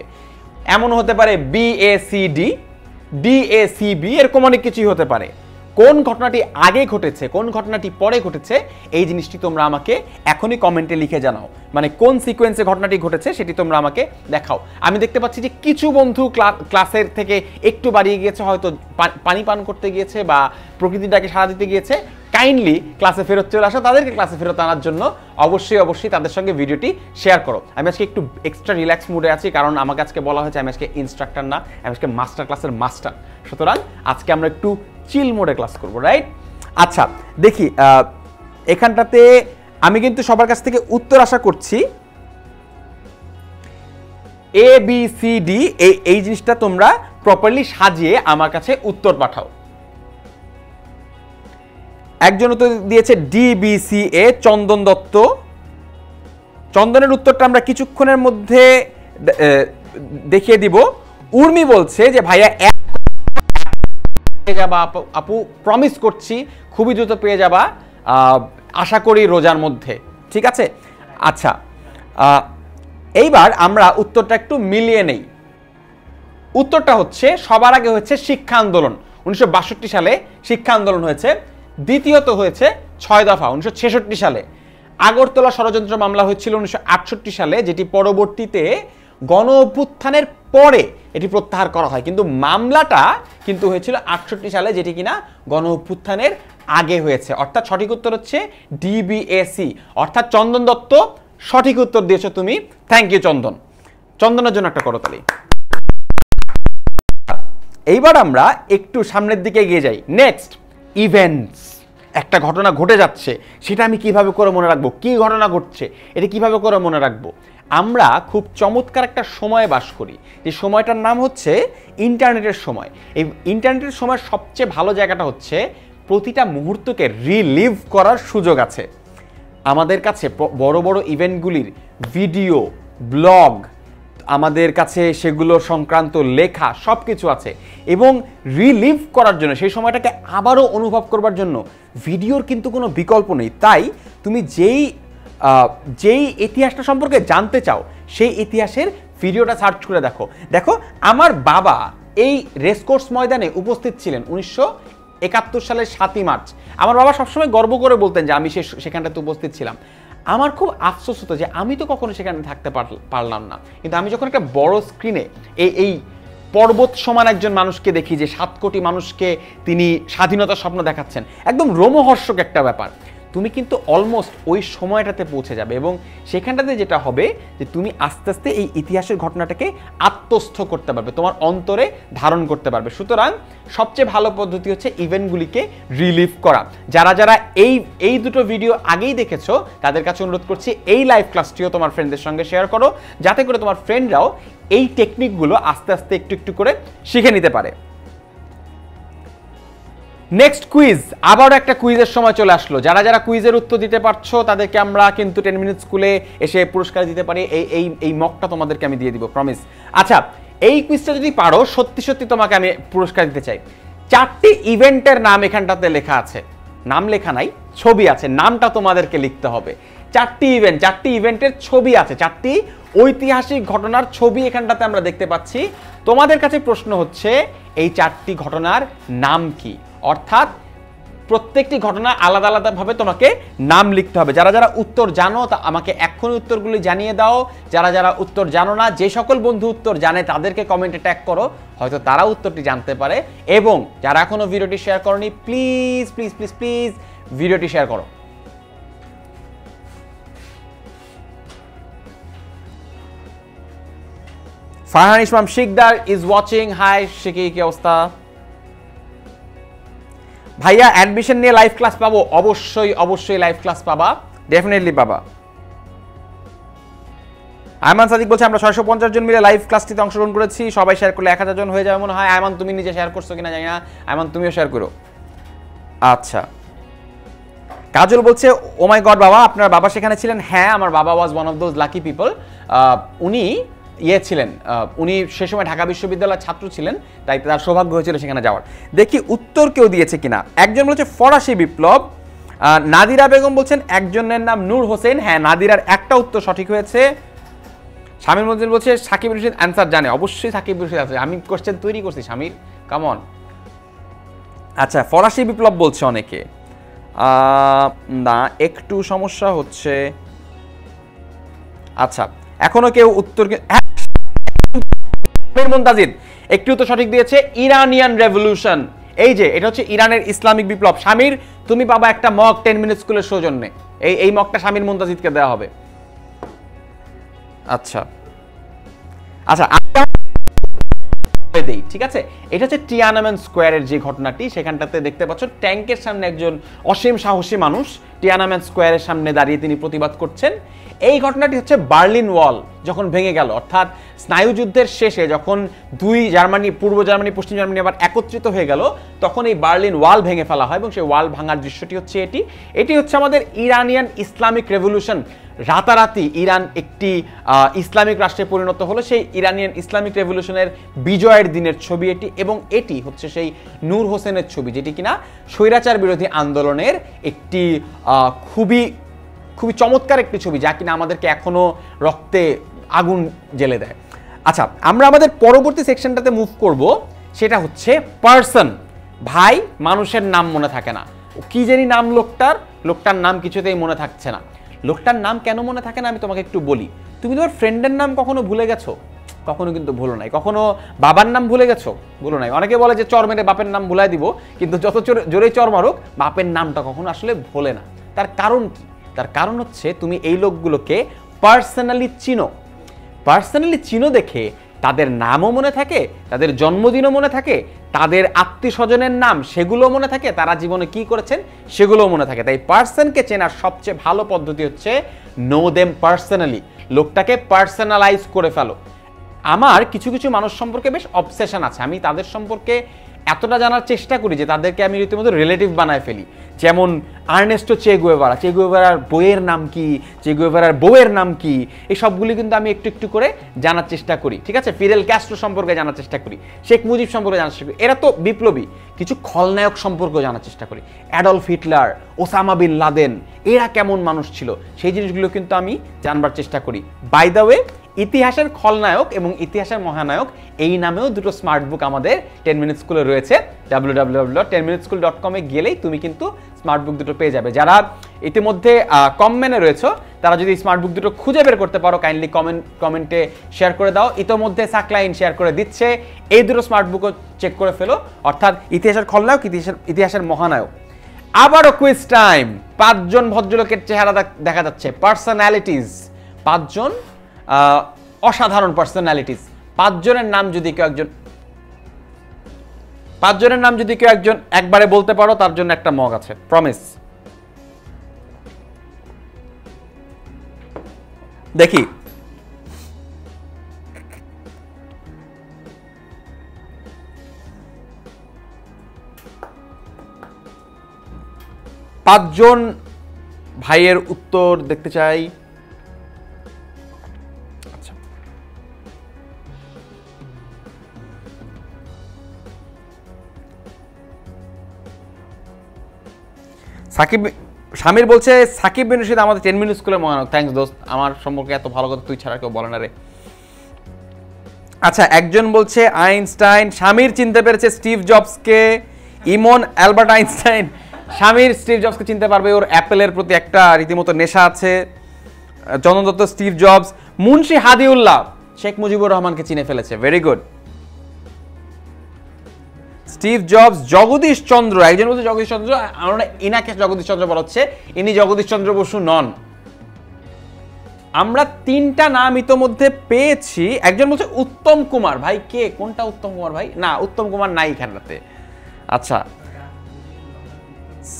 এমন হতে পারে B A C D, D A C B, এরকম অনেক কিছুই হতে পারে। কোন ঘটনাটি আগে ঘটেছে, কোন ঘটনাটি পরে ঘটেছে, এই জিনিসটি তোমরা আমাকে এখনই কমেন্টে লিখে জানাও। মানে কোন সিকোয়েন্সে ঘটনাটি ঘটেছে সেটি তোমরা আমাকে দেখাও। আমি দেখতে পাচ্ছি যে কিছু বন্ধু ক্লাসের থেকে একটু বাড়িয়ে গিয়েছে, হয়তো পানি পান করতে গিয়েছে বা প্রকৃতিটাকে সাড়া দিতে গিয়েছে। কাইন্ডলি ক্লাসে ফেরত চলে আসো, তাদেরকে ক্লাসে ফেরত আনার জন্য অবশ্যই তাদের সঙ্গে ভিডিওটি শেয়ার করো। আমি আজকে একটু এক্সট্রা রিল্যাক্স মুডে আছি, কারণ আমাকে আজকে বলা হয়েছে আমি আজকে ইনস্ট্রাক্টর না, আমি আজকে মাস্টার ক্লাসের মাস্টার। সুতরাং আজকে আমরা একটু চিল মোডে ক্লাস করব, রাইট? আচ্ছা, দেখি এখানটাতে আমি কিন্তু সবার কাছ থেকে উত্তর আশা করছি। এ বি সি ডি এই জিনিসটা তোমরা প্রপারলি সাজিয়ে আমার কাছে উত্তর পাঠাও। একজন উত্তর দিয়েছে DBCA, চন্দন দত্ত। চন্দনের উত্তরটা আমরা কিছুক্ষণের মধ্যে দেখিয়ে দিব। উর্মি বলছে যে ভাইয়া যাবা আপু, প্রমিস করছি খুবই দ্রুত পেয়ে যাবা, আশা করি রোজার মধ্যে, ঠিক আছে? আচ্ছা, এইবার আমরা উত্তরটা একটু মিলিয়ে নেই। উত্তরটা হচ্ছে সবার আগে হচ্ছে শিক্ষা আন্দোলন, 1962 সালে শিক্ষা আন্দোলন হয়েছে। দ্বিতীয়ত হয়েছে 6 দফা 1966 সালে। আগরতলা ষড়যন্ত্র মামলা হয়েছিল 1968 সালে, যেটি পরবর্তীতে গণ অভ্যুত্থানের পরে এটি প্রত্যাহার করা হয়, কিন্তু মামলাটা কিন্তু হয়েছিল 68 সালে, যেটি কিনা গণ অভ্যুত্থানের আগে হয়েছে। অর্থাৎ সঠিক উত্তর হচ্ছে ডিবিএসি, অর্থাৎ চন্দন দত্ত সঠিক উত্তর দিয়েছো তুমি। থ্যাংক ইউ চন্দন। চন্দনের জন্য একটা করতালি। এইবার আমরা একটু সামনের দিকে এগিয়ে যাই। Next, events. একটা ঘটনা ঘটে যাচ্ছে, সেটা আমি কিভাবে করে মনে রাখবো? কি ঘটনা ঘটছে, এটা কিভাবে করে মনে রাখবো? আমরা খুব চমৎকার একটা সময় বাস করি, যে সময়টার নাম হচ্ছে ইন্টারনেটের সময়। এই ইন্টারনেটের সময় সবচেয়ে ভালো জায়গাটা হচ্ছে প্রতিটা মুহূর্তকে রিলিভ করার সুযোগ আছে। আমাদের কাছে বড় বড় ইভেন্টগুলির ভিডিও, ব্লগ, আমাদের কাছে সেগুলো সংক্রান্ত লেখা সব কিছু আছে, এবং রিলিভ করার জন্য, সেই সময়টাকে আবারও অনুভব করবার জন্য ভিডিওর কিন্তু কোনো বিকল্প নেই। তাই তুমি যেই ইতিহাসটা সম্পর্কে জানতে চাও, সেই ইতিহাসের ভিডিওটা সার্চ করে দেখো। দেখো, আমার বাবা এই রেসকোর্স ময়দানে উপস্থিত ছিলেন 1971 সালের 7ই মার্চ। আমার বাবা সবসময় গর্ব করে বলতেন যে আমি সেখানটাতে উপস্থিত ছিলাম। আমার খুব আফসোস হতো যে আমি তো কখনো সেখানে থাকতে পারলাম না। কিন্তু আমি যখন একটা বড় স্ক্রিনে এই পর্বত সমান একজন মানুষকে দেখি, যে 7 কোটি মানুষকে তিনি স্বাধীনতার স্বপ্ন দেখাচ্ছেন, একদম রোমহর্ষক একটা ব্যাপার, তুমি কিন্তু অলমোস্ট ওই সময়টাতে পৌঁছে যাবে, এবং সেখানটাতে যেটা হবে যে তুমি আস্তে আস্তে এই ইতিহাসের ঘটনাটাকে আত্মস্থ করতে পারবে, তোমার অন্তরে ধারণ করতে পারবে। সুতরাং সবচেয়ে ভালো পদ্ধতি হচ্ছে ইভেন্টগুলিকে রিলিভ করা। যারা যারা এই দুটো ভিডিও আগেই দেখেছো, তাদের কাছে অনুরোধ করছি এই লাইভ ক্লাসটিও তোমার ফ্রেন্ডদের সঙ্গে শেয়ার করো, যাতে করে তোমার ফ্রেন্ডরাও এই টেকনিকগুলো আস্তে আস্তে একটু একটু করে শিখে নিতে পারে। নেক্সট কুইজ, আবারও একটা কুইজের সময় চলে আসলো। যারা যারা কুইজের উত্তর দিতে পারছো তাদেরকে আমরা কিন্তু 10 মিনিট স্কুলে এসে পুরস্কার দিতে পারি। এই মকটা তোমাদেরকে আমি দিয়ে দিব, প্রমিস। আচ্ছা, এই কুইজটা যদি পারো, সত্যি সত্যি তোমাকে আমি পুরস্কার দিতে চাই। 4টি ইভেন্টের নাম এখানটাতে লেখা আছে, নাম লেখা নাই, ছবি আছে, নামটা তোমাদেরকে লিখতে হবে। 4টি ইভেন্টের ছবি আছে, 4টি ঐতিহাসিক ঘটনার ছবি এখানটাতে আমরা দেখতে পাচ্ছি। তোমাদের কাছে প্রশ্ন হচ্ছে এই 4টি ঘটনার নাম কি, অর্থাৎ প্রত্যেকটি ঘটনা আলাদা আলাদাভাবে তোমাকে নাম লিখতে হবে। যারা যারা উত্তর জানো তা আমাকে এক্ষুনি উত্তরগুলি জানিয়ে দাও। যারা যারা উত্তর জানো না, যে সকল বন্ধু উত্তর জানে তাদেরকে কমেন্টে ট্যাগ করো, হয়তো তারা উত্তরটি জানতে পারে। এবং যারা এখনো ভিডিওটি শেয়ার করনি, প্লিজ প্লিজ প্লিজ প্লিজ ভিডিওটি শেয়ার করো। ফারহান ইসলাম শিকদার ইজ ওয়াচিং। হাই শিকি, কি অবস্থা ভাইয়া? অ্যাডমিশন নিয়ে লাইভ ক্লাস পাবো? অবশ্যই অবশ্যই লাইভ ক্লাস পাবা, ডেফিনেটলি পাবা। আয়মান সাদিক বলছে আমরা 650 জন মিলে লাইভ ক্লাসটিতে অংশগ্রহণ করেছি, সবাই শেয়ার করলে 1000 জন হয়ে যাবে মনে হয়। আয়মান, তুমি নিজে শেয়ার করছো কিনা জানি না, আয়মান তুমিও শেয়ার করো। আচ্ছা, কাজল বলছে ও মাই গড বাবা, আপনার বাবা সেখানে ছিলেন? হ্যাঁ, আমার বাবা was one of those lucky people. উনি ছিলেন, উনি সে সময় ঢাকা বিশ্ববিদ্যালয়ের ছাত্র ছিলেন, তাই তার সৌভাগ্য হয়েছিল সেখানে যাওয়ার। দেখি উত্তর কেউ দিয়েছে কিনা। একজন বলছে ফরাসি বিপ্লব। নাদিরা বেগম বলছেন একজনের নাম নূর হোসেন। হ্যাঁ, নাদিরার একটা উত্তর সঠিক হয়েছে। শামির মঞ্জিল বলছে সাকিব রশিদ অ্যান্সার জানে। অবশ্যই সাকিব রশিদ আছে, আমি কোশ্চেন তৈরি করছি শামির, কামন। আচ্ছা, ফরাসি বিপ্লব বলছে অনেকে, না একটু সমস্যা হচ্ছে। আচ্ছা, এখনো কেউ উত্তর, মুনতাজিদ একটু তো সঠিক দিয়েছে, ইরানিয়ান রেভলিউশন। এই যে এটা হচ্ছে ইরানের ইসলামিক বিপ্লব। শামির, তুমি পাবা একটা মক 10 মিনিট স্কুলের সৌজন্যে। এই মকটা শামির মুনতাজিদকে দেওয়া হবে। আচ্ছা আচ্ছা, ঠিক আছে। এটা হচ্ছে টিয়ানামেন স্কোয়ারের যে ঘটনাটি, সেখানটাতে দেখতে পাচ্ছ ট্যাঙ্কের সামনে একজন অসীম সাহসী মানুষ টিয়ানামেন স্কোয়ারের সামনে দাঁড়িয়ে তিনি প্রতিবাদ করছেন। এই ঘটনাটি হচ্ছে বার্লিন ওয়াল যখন ভেঙে গেল, অর্থাৎ স্নায়ুযুদ্ধের শেষে যখন দুই জার্মানি, পূর্ব জার্মানি পশ্চিম জার্মানি আবার একত্রিত হয়ে গেল, তখন এই বার্লিন ওয়াল ভেঙে ফেলা হয়, এবং সেই ওয়াল ভাঙার দৃশ্যটি হচ্ছে এটি হচ্ছে আমাদের ইরানিয়ান ইসলামিক রেভলিউশন। রাতারাতি ইরান একটি ইসলামিক রাষ্ট্রে পরিণত হলো, সেই ইরানিয়ান ইসলামিক রেভলিউশনের বিজয়ের দিনের ছবি এটি, এবং এটি হচ্ছে সেই নূর হোসেনের ছবি, যেটি কিনা স্বৈরাচার বিরোধী আন্দোলনের একটি খুবই খুবই চমৎকার একটি ছবি, যা কিনা আমাদেরকে এখনো রক্তে আগুন জ্বেলে দেয়। আচ্ছা, আমরা আমাদের পরবর্তী সেকশনটাতে মুভ করব, সেটা হচ্ছে পার্সন। ভাই, মানুষের নাম মনে থাকে না, কি জানি নাম লোকটার নাম কিছুতেই মনে থাকছে না। লোকটার নাম কেন মনে থাকে না আমি তোমাকে একটু বলি। তুমি তোমার ফ্রেন্ডের নাম কখনো ভুলে গেছো? কখনো কিন্তু ভুলো নাই। কখনো বাবার নাম ভুলে গেছো? ভুলো নাই। অনেকে বলে যে চর মেরে বাপের নাম ভুলাই দিব, কিন্তু যত জোরেই চর মারুক বাপের নামটা কখনো আসলে ভোলে না। তার কারণ কি? তার কারণ হচ্ছে তুমি এই লোকগুলোকে পার্সোনালি চিনো। পার্সোনালি চিনো দেখে তাদের নামও মনে থাকে, তাদের জন্মদিনও মনে থাকে, তাদের আত্মীয় স্বজনের নাম সেগুলো মনে থাকে, তারা জীবনে কি করেছেন সেগুলোও মনে থাকে। তাই পার্সনকে চেনার সবচেয়ে ভালো পদ্ধতি হচ্ছে নো দেম পার্সোনালি। লোকটাকে পার্সোনালাইজ করে ফেলো। আমার কিছু কিছু মানুষ সম্পর্কে বেশ অবসেশন আছে, আমি তাদের সম্পর্কে এতটা জানার চেষ্টা করি যে তাদেরকে আমি রীতিমতো রিলেটিভ বানায় ফেলি। যেমন আর্নেস্টো চে গুয়েভারা, চে গুয়েভারার বইয়ের নাম কি, চে গুয়েভারার বউয়ের নাম কি, এই সবগুলি কিন্তু আমি একটু একটু করে জানার চেষ্টা করি। ঠিক আছে, ফিদেল ক্যাস্ট্রো সম্পর্কে জানার চেষ্টা করি, শেখ মুজিব সম্পর্কে জানার চেষ্টা করি। এরা তো বিপ্লবী। কিছু খলনায়ক সম্পর্কেও জানার চেষ্টা করি, Adolf Hitler, Osama bin Laden, এরা কেমন মানুষ ছিল সেই জিনিসগুলো কিন্তু আমি জানবার চেষ্টা করি। বাই দ্য ওয়ে, ইতিহাসের খলনায়ক এবং ইতিহাসের মহানায়ক এই নামেও দুটো স্মার্ট বুক আমাদের 10 মিনিট স্কুলে রয়েছে। www.10minuteschool.com এ গেলেই তুমি কিন্তু স্মার্ট বুক দুটো পেয়ে যাবে। যারা ইতিমধ্যে কমেন্টে রয়েছে তারা যদি স্মার্ট বুক দুটো খুঁজে বের করতে পারো কাইন্ডলি কমেন্টে শেয়ার করে দাও। ইতোমধ্যে সাকলাইন শেয়ার করে দিচ্ছে, এই দুটো স্মার্ট বুকও চেক করে ফেলো, অর্থাৎ ইতিহাসের খলনায়ক, ইতিহাসের মহানায়ক। আবারও কুইজ টাইম। 5 জন ভদ্রলোকের চেহারা দেখা যাচ্ছে, পার্সোনালিটিস, 5 জন অসাধারণ পার্সোনালিটিস। 5 জনের নাম যদি কেউ একজন একবারে বলতে পারো তার জন্য একটা মগ আছে, প্রমিস। দেখি পাঁচজন ভাইয়ের উত্তর দেখতে চাই। আচ্ছা, সাকিব শামির বলছে সাকিব বিন রশিদ আমাদের 10 মিনিট স্কুলের মহানায়ক। থ্যাঙ্কস দোস্ত, আমার সম্পর্কে এত ভালো কথা তুই ছাড়া কেউ বলে না রে। আচ্ছা, একজন বলছে আইনস্টাইন, শামির চিনতে পেরেছে স্টিভ জবসকে। Emon Albert Einstein, Shamir Steve জবসকে চিনতে পারবে, ওর অ্যাপেলের প্রতি একটা রীতিমতো নেশা আছে। Chandan Dutta Steve Jobs. মুন্সি হাদিউল্লাহ শেখ মুজিবুর রহমানকে চিনে ফেলেছে, very good. Steve Jobs, Jagadish Chandra, একজন বলছে জগদীশ চন্দ্র, আমরা ইনাকে জগদীশ চন্দ্র বলা হচ্ছে, ইনি জগদীশ চন্দ্র বসু নন। আমরা 3টা নাম ইতোমধ্যে পেয়েছি। একজন বলছে উত্তম কুমার, ভাই কে, কোনটা উত্তম কুমার ভাই? না, উত্তম কুমার নাই এখানটাতে। আচ্ছা,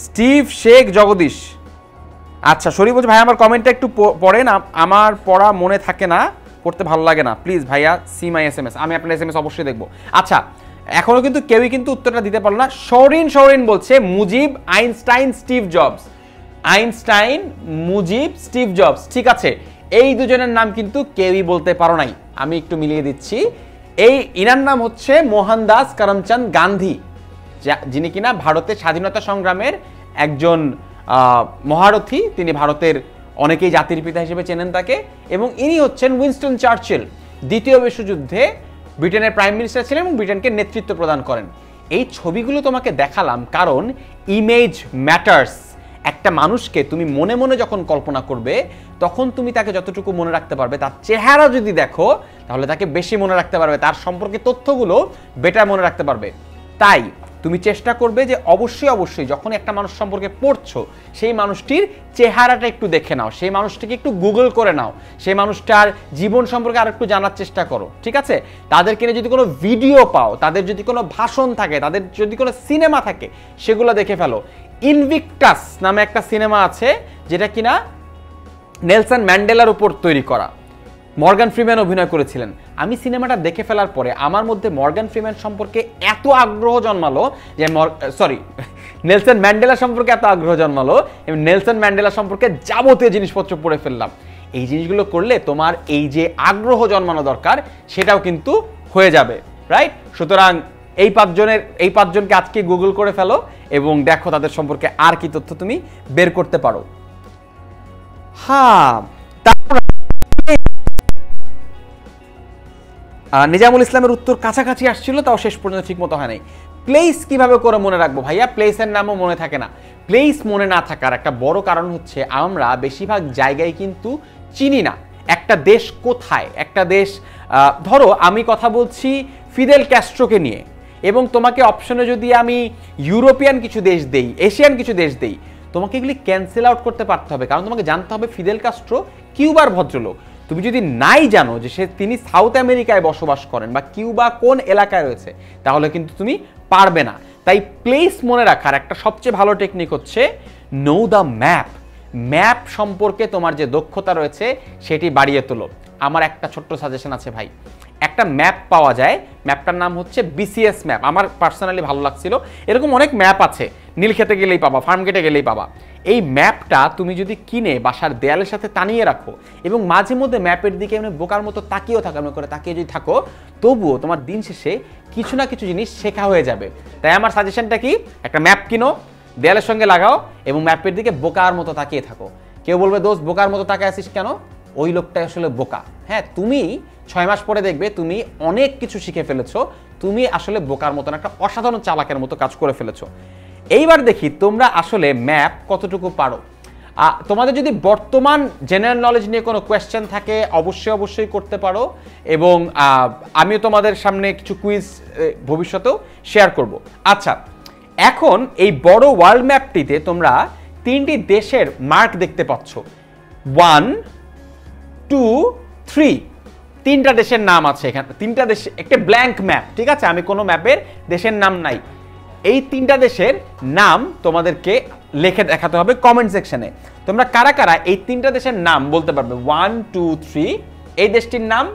স্টিভ, শেখ, জগদীশ। আচ্ছা, শরীফ বলছে ভাই আমার কমেন্টটা একটু পড়েন, আমার পড়া মনে থাকে না, পড়তে ভালো লাগে না, প্লিজ ভাইয়া সি মাই SMS। আমি আপনার SMS অবশ্যই দেখবো। আচ্ছা, এখনো কিন্তু কেউই কিন্তু উত্তরটা দিতে পারলো না। শৌরিন বলছে Mujib, Einstein, Steve jobs. Einstein, Mujib, Steve jobs, ঠিক আছে। এই দুজনের নাম কিন্তু কেউই বলতে পারো নাই। আমি একটু মিলিয়ে দিচ্ছি। ইনার নাম হচ্ছে মোহনদাস করমচাঁদ গান্ধী, যিনি কিনা ভারতের স্বাধীনতা সংগ্রামের একজন মহারথী। তিনি ভারতের অনেকেই জাতির পিতা হিসেবে চেনেন তাকে। এবং ইনি হচ্ছেন উইনস্টন চার্চিল, দ্বিতীয় বিশ্বযুদ্ধে ব্রিটেনের প্রাইম মিনিস্টার ছিলেন এবং ব্রিটেনকে নেতৃত্ব প্রদান করেন। এই ছবিগুলো তোমাকে দেখালাম কারণ ইমেজ ম্যাটার্স। একটা মানুষকে তুমি মনে মনে যখন কল্পনা করবে তখন তুমি তাকে যতটুকু মনে রাখতে পারবে, তার চেহারা যদি দেখো তাহলে তাকে বেশি মনে রাখতে পারবে, তার সম্পর্কে তথ্যগুলো বেটার মনে রাখতে পারবে। তাই তুমি চেষ্টা করবে যে অবশ্যই যখন একটা মানুষ সম্পর্কে পড়ছো সেই মানুষটির চেহারাটা একটু দেখে নাও, সেই মানুষটিকে একটু গুগল করে নাও, সেই মানুষটার জীবন সম্পর্কে আর একটু জানার চেষ্টা করো, ঠিক আছে? তাদেরকে নিয়ে যদি কোনো ভিডিও পাও, তাদের যদি কোনো ভাষণ থাকে, তাদের যদি কোনো সিনেমা থাকে, সেগুলো দেখে ফেলো। ইনভিকটাস নামে একটা সিনেমা আছে যেটা কিনা নেলসন ম্যান্ডেলার উপর তৈরি করা, মর্গান ফ্রিম্যান অভিনয় করেছিলেন। আমি সিনেমাটা দেখে ফেলার পরে আমার মধ্যে মর্গান ফ্রিম্যান সম্পর্কে এত আগ্রহ জন্মালো যে নেলসন ম্যান্ডেলা সম্পর্কে এত আগ্রহ জন্মালো এবং নেলসন ম্যান্ডেলা সম্পর্কে যাবতীয় জিনিসপত্র পড়ে ফেললাম। এই জিনিসগুলো করলে তোমার এই যে আগ্রহ জন্মানো দরকার সেটাও কিন্তু হয়ে যাবে, রাইট? সুতরাং এই 5জনকে আজকে গুগল করে ফেলো এবং দেখো তাদের সম্পর্কে আর কি তথ্য তুমি বের করতে পারো। হ্যাঁ, নিজামুল ইসলামের উত্তর কাছাকাছি আসছিল, তাও শেষ পর্যন্ত ঠিক মতো হয় নাই। প্লেস কিভাবে করে মনে রাখবো ভাইয়া? প্লেসের নামও মনে থাকে না। প্লেস মনে না থাকার একটা বড় কারণ হচ্ছে আমরা বেশিরভাগ জায়গায় কিন্তু চিনি না একটা দেশ কোথায়। একটা দেশ ধরো আমি কথা বলছি ফিদেল ক্যাস্ট্রোকে নিয়ে, এবং তোমাকে অপশনে যদি আমি ইউরোপিয়ান কিছু দেশ দেই, এশিয়ান কিছু দেশ দেই, তোমাকে এগুলি ক্যান্সেল আউট করতে পারতে হবে, কারণ তোমাকে জানতে হবে ফিদেল ক্যাস্ট্রো কিউবার ভদ্রলোক। তুমি যদি নাই জানো যে তিনি সাউথ আমেরিকায় বসবাস করেন বা কিউবা কোন এলাকায় রয়েছে, তাহলে কিন্তু তুমি পারবে না। তাই প্লেস মনে রাখার একটা সবচেয়ে ভালো টেকনিক হচ্ছে নো দ্য ম্যাপ। ম্যাপ সম্পর্কে তোমার যে দক্ষতা রয়েছে সেটি বাড়িয়ে তোলো। আমার একটা ছোট্ট সাজেশন আছে ভাই, একটা ম্যাপ পাওয়া যায়, ম্যাপটার নাম হচ্ছে বিসিএস ম্যাপ। আমার পার্সোনালি ভালো লাগছিল। এরকম অনেক ম্যাপ আছে, নীলক্ষেতে গেলেই পাবা, ফার্মগেটে গেলেই পাবা। এই ম্যাপটা তুমি যদি কিনে বাসার দেয়ালের সাথে টানিয়ে রাখো এবং মাঝে মধ্যে ম্যাপের দিকে এমনি বোকার মতো তাকিয়েও থাকো, এমন করে তাকিয়ে যদি থাকো, তবুও তোমার দিন শেষে কিছু না কিছু জিনিস শেখা হয়ে যাবে। তাই আমার সাজেশনটা কি, একটা ম্যাপ কিনো, দেয়ালের সঙ্গে লাগাও এবং ম্যাপের দিকে বোকার মতো তাকিয়ে থাকো। কেউ বলবে দোস্ত বোকার মতো তাকিয়ে আসিস কেন? ওই লোকটাই আসলে বোকা। হ্যাঁ, তুমি 6 মাস পরে দেখবে তুমি অনেক কিছু শিখে ফেলেছো, তুমি আসলে বোকার মতন একটা অসাধারণ চালাকের মতো কাজ করে ফেলেছো। এইবার দেখি তোমরা আসলে ম্যাপ কতটুকু পারো। তোমাদের যদি বর্তমান জেনারেল নলেজ নিয়ে কোনো কোয়েশ্চেন থাকে অবশ্যই করতে পারো, এবং আমিও তোমাদের সামনে কিছু কুইজ ভবিষ্যতেও শেয়ার করব। আচ্ছা, এখন এই বড় ওয়ার্ল্ড ম্যাপটিতে তোমরা 3টি দেশের মার্ক দেখতে পাচ্ছ, 1, 2, 3। 3টা দেশের নাম আছে এখানে। 3টা দেশ, একটা ব্ল্যাঙ্ক ম্যাপ, ঠিক আছে? আমি কোনো ম্যাপের দেশের নাম নাই। এই 3টা দেশের নাম তোমাদেরকে লিখে দেখাতে হবে কমেন্ট সেকশনে। তোমরা কারা কারা এই 3টা দেশের নাম বলতে পারবে? 1, 2, 3। এই দেশটির নাম,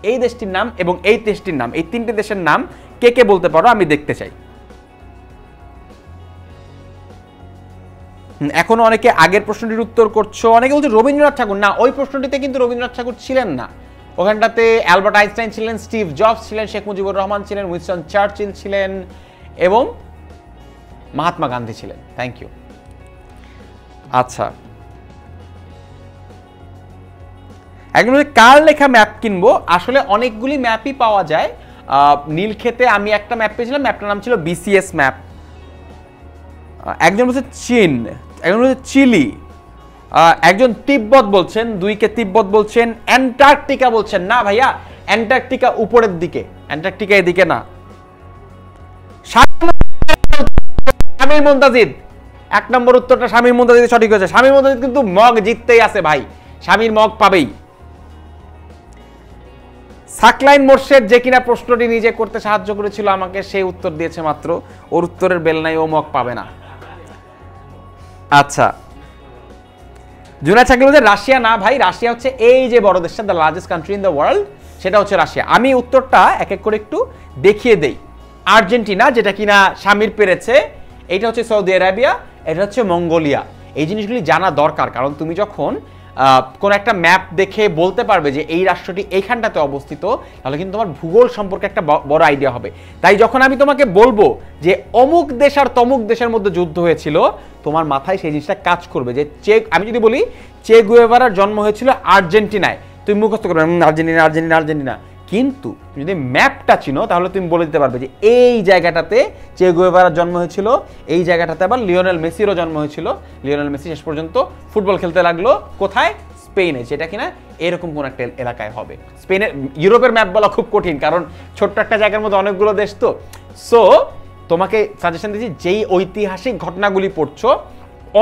এই দেশটির নাম এবং এই দেশটির নাম, এই 3টে দেশের নাম কে কে বলতে পারো আমি দেখতে চাই। এখনো অনেকে আগের প্রশ্নটির উত্তর করছো। অনেকে বলছে রবীন্দ্রনাথ ঠাকুর। না, ওই প্রশ্নটিতে কিন্তু রবীন্দ্রনাথ ঠাকুর ছিলেন না। ওখানটাতে অ্যালবার্ট আইনস্টাইন ছিলেন, স্টিভ জবস ছিলেন, শেখ মুজিবুর রহমান ছিলেন, উইনস্টন চার্চিল ছিলেন এবং মহাত্মা গান্ধী ছিলেন। Thank you. আচ্ছা, একদম কার লেখা ম্যাপ কিনবো? আসলে অনেকগুলি ম্যাপই পাওয়া যায়। নীলক্ষেতে আমি একটা ম্যাপ পেয়েছিলাম, ম্যাপটার নাম ছিল বিসিএস ম্যাপ। একজন বলছে চীন, একজন বলছে চিলি, একজন তিব্বত বলছেন, 2কে তিব্বত বলছেন, অ্যান্টার্কটিকা বলছেন। না ভাইয়া, অ্যান্টার্কটিকা উপরের দিকে, অ্যান্টার্কটিকা এদিকে না। শামীম মুনতাজিদ, 1 নম্বর উত্তরটা শামীম মুনতাজিদ সঠিক হয়েছে। শামীম মুনতাজিদ কিন্তু মগ জিততেই আছে ভাই, শামীর মগ পাবেই। সাকলাইন মোর্শেদ, যে কিনা প্রশ্নটি নিজে করতে সাহায্য করেছিল আমাকে, সেই উত্তর দিয়েছে মাত্র। ওর উত্তরের বেল নাই, ও মগ পাবে না। আচ্ছা, জুনায়েদ শাকিল বলছে রাশিয়া। না ভাই, রাশিয়া হচ্ছে এই যে বড় দেশটা, the largest country in the world, সেটা হচ্ছে রাশিয়া। আমি উত্তরটা এক এক করে একটু দেখিয়ে দেই। আর্জেন্টিনা, যেটা কিনা শামির পেরেছে, এটা হচ্ছে সৌদি আরবিয়া, এটা হচ্ছে মঙ্গোলিয়া। এই জিনিসগুলি জানা দরকার, কারণ তুমি যখন কোন একটা ম্যাপ দেখে বলতে পারবে যে এই রাষ্ট্রটি এইখানটাতে অবস্থিত, তাহলে কিন্তু তোমার ভূগোল সম্পর্কে একটা বড় আইডিয়া হবে। তাই যখন আমি তোমাকে বলবো যে অমুক দেশ আর তমুক দেশের মধ্যে যুদ্ধ হয়েছিল, তোমার মাথায় সেই জিনিসটা কাজ করবে। যে আমি যদি বলি চে গুয়েভারার জন্ম হয়েছিল আর্জেন্টিনায়, তুমি মুখস্থ করবে আর্জেন্টিনা আর্জেন্টিনা আর্জেন্টিনা। কিন্তু যদি ম্যাপটা চিনো, তাহলে তুমি বলে দিতে পারবে যে এই জায়গাটাতে চে গুয়েভারার জন্ম হয়েছিল, এই জায়গাটাতে আবার লিওনেল মেসিরও জন্ম হয়েছিল। লিওনেল মেসি শেষ পর্যন্ত ফুটবল খেলতে লাগলো কোথায়? স্পেনে, যেটা কিনা এরকম কোন একটা এলাকায় হবে। স্পেনের, ইউরোপের ম্যাপ বলা খুব কঠিন, কারণ ছোট্ট একটা জায়গার মধ্যে অনেকগুলো দেশ তো। সো তোমাকে সাজেশন দিচ্ছি, যেই ঐতিহাসিক ঘটনাগুলি পড়ছো,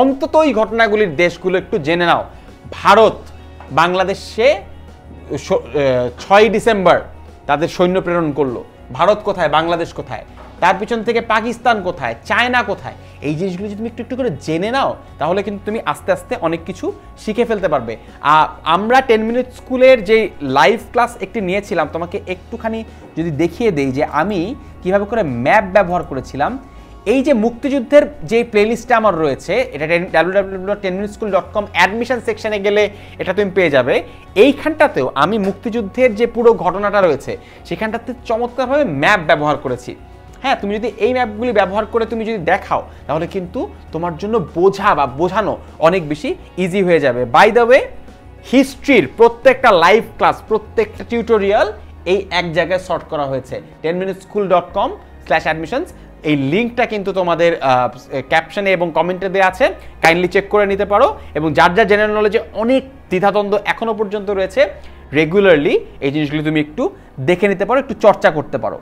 অন্তত ওই ঘটনাগুলির দেশগুলো একটু জেনে নাও। ভারত বাংলাদেশে 6 ডিসেম্বর তাদের সৈন্য প্রেরণ করলো। ভারত কোথায়? বাংলাদেশ কোথায়? তার পিছন থেকে পাকিস্তান কোথায়? চায়না কোথায়? এই জিনিসগুলো যদি তুমি একটু একটু করে জেনে নাও, তাহলে কিন্তু তুমি আস্তে আস্তে অনেক কিছু শিখে ফেলতে পারবে। আমরা 10 মিনিট স্কুলের যে লাইভ ক্লাস একটি নিয়েছিলাম, তোমাকে একটুখানি যদি দেখিয়ে দেই যে আমি কিভাবে করে ম্যাপ ব্যবহার করেছিলাম। এই যে মুক্তিযুদ্ধের যে প্লেলিস্টটা আমার রয়েছে, এটা www.10minuteschool.com অ্যাডমিশন সেকশনে গেলে এটা তুমি পেয়ে যাবে। এইখানটাতেও আমি মুক্তিযুদ্ধের যে পুরো ঘটনাটা রয়েছে, সেখানটাতে চমৎকারভাবে ম্যাপ ব্যবহার করেছি। হ্যাঁ, তুমি যদি এই ম্যাপগুলি ব্যবহার করে তুমি যদি দেখাও, তাহলে কিন্তু তোমার জন্য বোঝা বা বোঝানো অনেক বেশি ইজি হয়ে যাবে। বাই দ্য ওয়ে, হিস্ট্রির প্রত্যেকটা লাইভ ক্লাস, প্রত্যেকটা টিউটোরিয়াল এই এক জায়গায় সর্ট করা হয়েছে, 10minuteschool.com/admissions। এই লিঙ্কটা কিন্তু তোমাদের ক্যাপশনে এবং কমেন্টে দেওয়া আছে, কাইন্ডলি চেক করে নিতে পারো। এবং যার যার জেনারেল নলেজে অনেক দ্বিধাদ্বন্দ্ব এখনো পর্যন্ত রয়েছে, রেগুলারলি এই জিনিসগুলো তুমি একটু দেখে নিতে পারো, একটু চর্চা করতে পারো।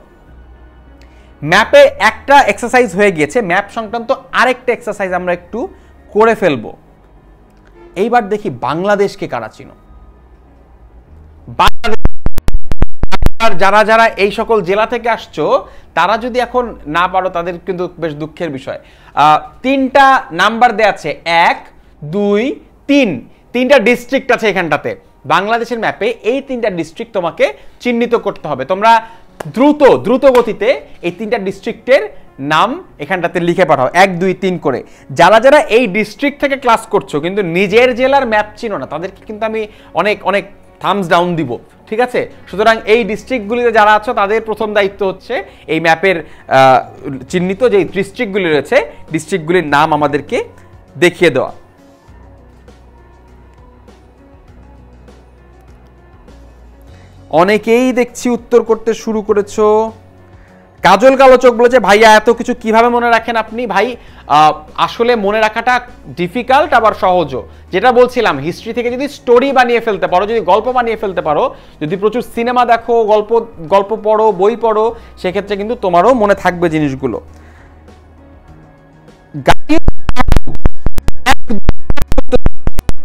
ম্যাপে একটা এক্সারসাইজ হয়ে গিয়েছে, ম্যাপ সংক্রান্ত আরেকটা এক্সারসাইজ আমরা একটু করে ফেলবো। এইবার দেখি বাংলাদেশকে কারা চিনো। যারা যারা এই সকল জেলা থেকে আসছো তারা যদি এখন না পারো তাদের কিন্তু বেশ দুঃখের বিষয়। 3টা নাম্বার দেয়া আছে, 1, 2, 3, 3টা ডিস্ট্রিক্ট আছে এখানটাতে। বাংলাদেশের ম্যাপে এই 3টা ডিস্ট্রিক্ট তোমাকে চিহ্নিত করতে হবে। তোমরা দ্রুত গতিতে এই 3টা ডিস্ট্রিক্টের নাম এখানটাতে লিখে পাঠাও, 1, 2, 3 করে। যারা যারা এই ডিস্ট্রিক্ট থেকে ক্লাস করছো কিন্তু নিজের জেলার ম্যাপ চিনো না, তাদেরকে কিন্তু আমি অনেক অনেক থামস ডাউন দিব, ঠিক আছে? সুতরাং এই ডিস্ট্রিক্টগুলিতে যারা আছো তাদের প্রথম দায়িত্ব হচ্ছে এই ম্যাপের চিহ্নিত যে ডিস্ট্রিক্টগুলি রয়েছে, ডিস্ট্রিক্টগুলির নাম আমাদেরকে দেখিয়ে দেওয়া। অনেকেই দেখছি উত্তর করতে শুরু করেছো। কাজল কালো চোখ বলেছে, ভাইয়া এত কিছু কিভাবে মনে রাখেন আপনি? ভাই আসলে মনে রাখাটা ডিফিকাল্ট আবার সহজও। যেটা বলছিলাম, হিস্ট্রি থেকে যদি স্টোরি বানিয়ে ফেলতে পারো, যদি গল্প বানিয়ে ফেলতে পারো, যদি প্রচুর সিনেমা দেখো, গল্প পড়ো, বই পড়ো, সেক্ষেত্রে কিন্তু তোমারও মনে থাকবে জিনিসগুলো।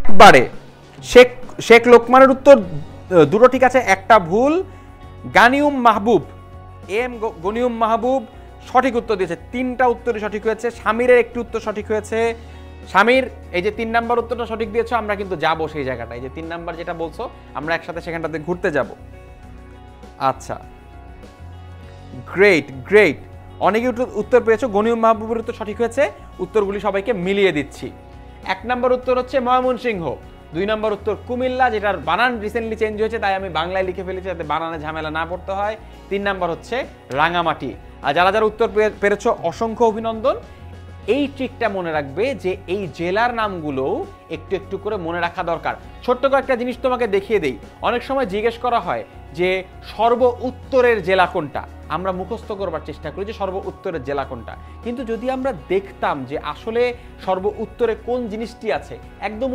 একবারে শেখ লোকমানের উত্তর দুটো ঠিক আছে, একটা ভুল। গানিউম মাহবুব, গনিউম মাহবুব সঠিক উত্তর দিয়েছে, 3টা উত্তরই সঠিক হয়েছে। স্বামীরের একটি উত্তর সঠিক হয়েছে। স্বামীর এই যে 3 নাম্বার উত্তরটা সঠিক দিয়েছো, আমরা কিন্তু যাবো সেই জায়গাটায়, যে 3 নাম্বার যেটা বলছো আমরা একসাথে সেখানটাতে ঘুরতে যাব। আচ্ছা, গ্রেট, অনেকে উত্তর পেয়েছো। গনিউম মাহবুবের উত্তর সঠিক হয়েছে। উত্তরগুলি সবাইকে মিলিয়ে দিচ্ছি। 1 নাম্বার উত্তর হচ্ছে ময়মনসিংহ, 2 নাম্বার উত্তর কুমিল্লা, যেটার বানান রিসেন্টলি চেঞ্জ হয়েছে তাই আমি বাংলায় লিখে ফেলেছি যাতে বানানে ঝামেলা না পড়তে হয়। 3 নাম্বার হচ্ছে রাঙামাটি। আর যারা যারা উত্তর পেরেছো অসংখ্য অভিনন্দন। এই ট্রিকটা মনে রাখবে যে এই জেলার নামগুলোও একটু একটু করে মনে রাখা দরকার। ছোট্ট কয়েকটা জিনিস তোমাকে দেখিয়ে দেই। অনেক সময় জিজ্ঞেস করা হয় যে সর্ব উত্তরের জেলা কোনটা, আমরা মুখস্থ করবার চেষ্টা করি যে সর্ব উত্তরের জেলা কোনটা, কিন্তু যদি আমরা দেখতাম যে আসলে সর্ব উত্তরে কোন জিনিসটি আছে, একদম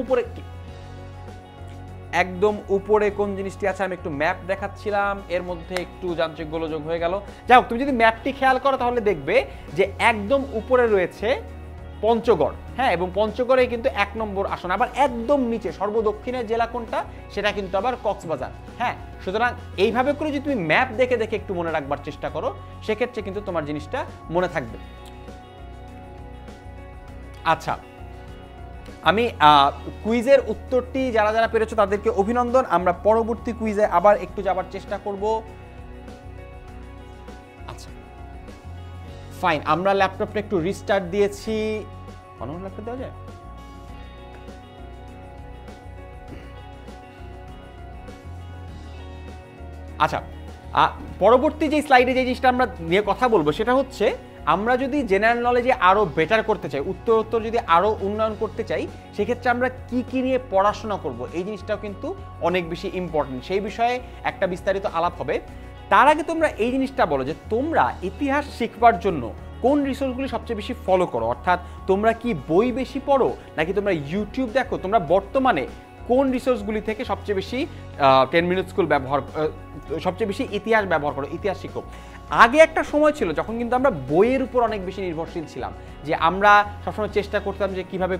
উপরে কোন জিনিসটি আছে, আমি একটু ম্যাপ দেখাচ্ছিলাম, এর মধ্যে একটু যান্ত্রিক গোলযোগ হয়ে গেল। যাই হোক, তুমি যদি ম্যাপটি খেয়াল করো তাহলে দেখবে যে একদম উপরে রয়েছে পঞ্চগড়, হ্যাঁ, এবং পঞ্চগড়ে কিন্তু 1 নম্বর আসন। আবার একদম নিচে সর্বদক্ষিণের জেলা কোনটা, সেটা কিন্তু আবার কক্সবাজার। হ্যাঁ, সুতরাং এইভাবে করে যদি তুমি ম্যাপ দেখে দেখে একটু মনে রাখবার চেষ্টা করো, সেক্ষেত্রে কিন্তু তোমার জিনিসটা মনে থাকবে। আচ্ছা, আমি কুইজের উত্তরটি যারা যারা পেরেছো তাদেরকে অভিনন্দন। আমরা পরবর্তী কুইজে আবার একটু যাবার চেষ্টা করব। আচ্ছা, ফাইন, আমরা ল্যাপটপটা একটু রিস্টার্ট দিয়েছি। অন্য ল্যাপটপ দেওয়া যায়? আচ্ছা, পরবর্তী যে স্লাইডে যে জিনিসটা আমরা নিয়ে কথা বলবো সেটা হচ্ছে, আমরা যদি জেনারেল নলেজে আরো বেটার করতে চাই, উত্তর যদি আরো উন্নয়ন করতে চাই, সেক্ষেত্রে আমরা কি কি নিয়ে পড়াশোনা করব, এই জিনিসটাও কিন্তু অনেক বেশি ইম্পর্টেন্ট। সেই বিষয়ে একটা বিস্তারিত আলাপ হবে। তার আগে তোমরা এই জিনিসটা বলো যে তোমরা ইতিহাস শিখবার জন্য কোন রিসোর্সগুলি সবচেয়ে বেশি ফলো করো, অর্থাৎ তোমরা কি বই বেশি পড়ো নাকি তোমরা ইউটিউব দেখো, তোমরা বর্তমানে কোন রিসোর্সগুলি থেকে সবচেয়ে বেশি 10 মিনিট স্কুল সবচেয়ে বেশি ইতিহাস ব্যবহার করো, ইতিহাস শিখো। আগে একটা সময় ছিল যখন কিন্তু আমরা বইয়ের উপর অনেক বেশি নির্ভরশীল ছিলাম, যে আমরা সবসময় চেষ্টা করতাম যে কিভাবে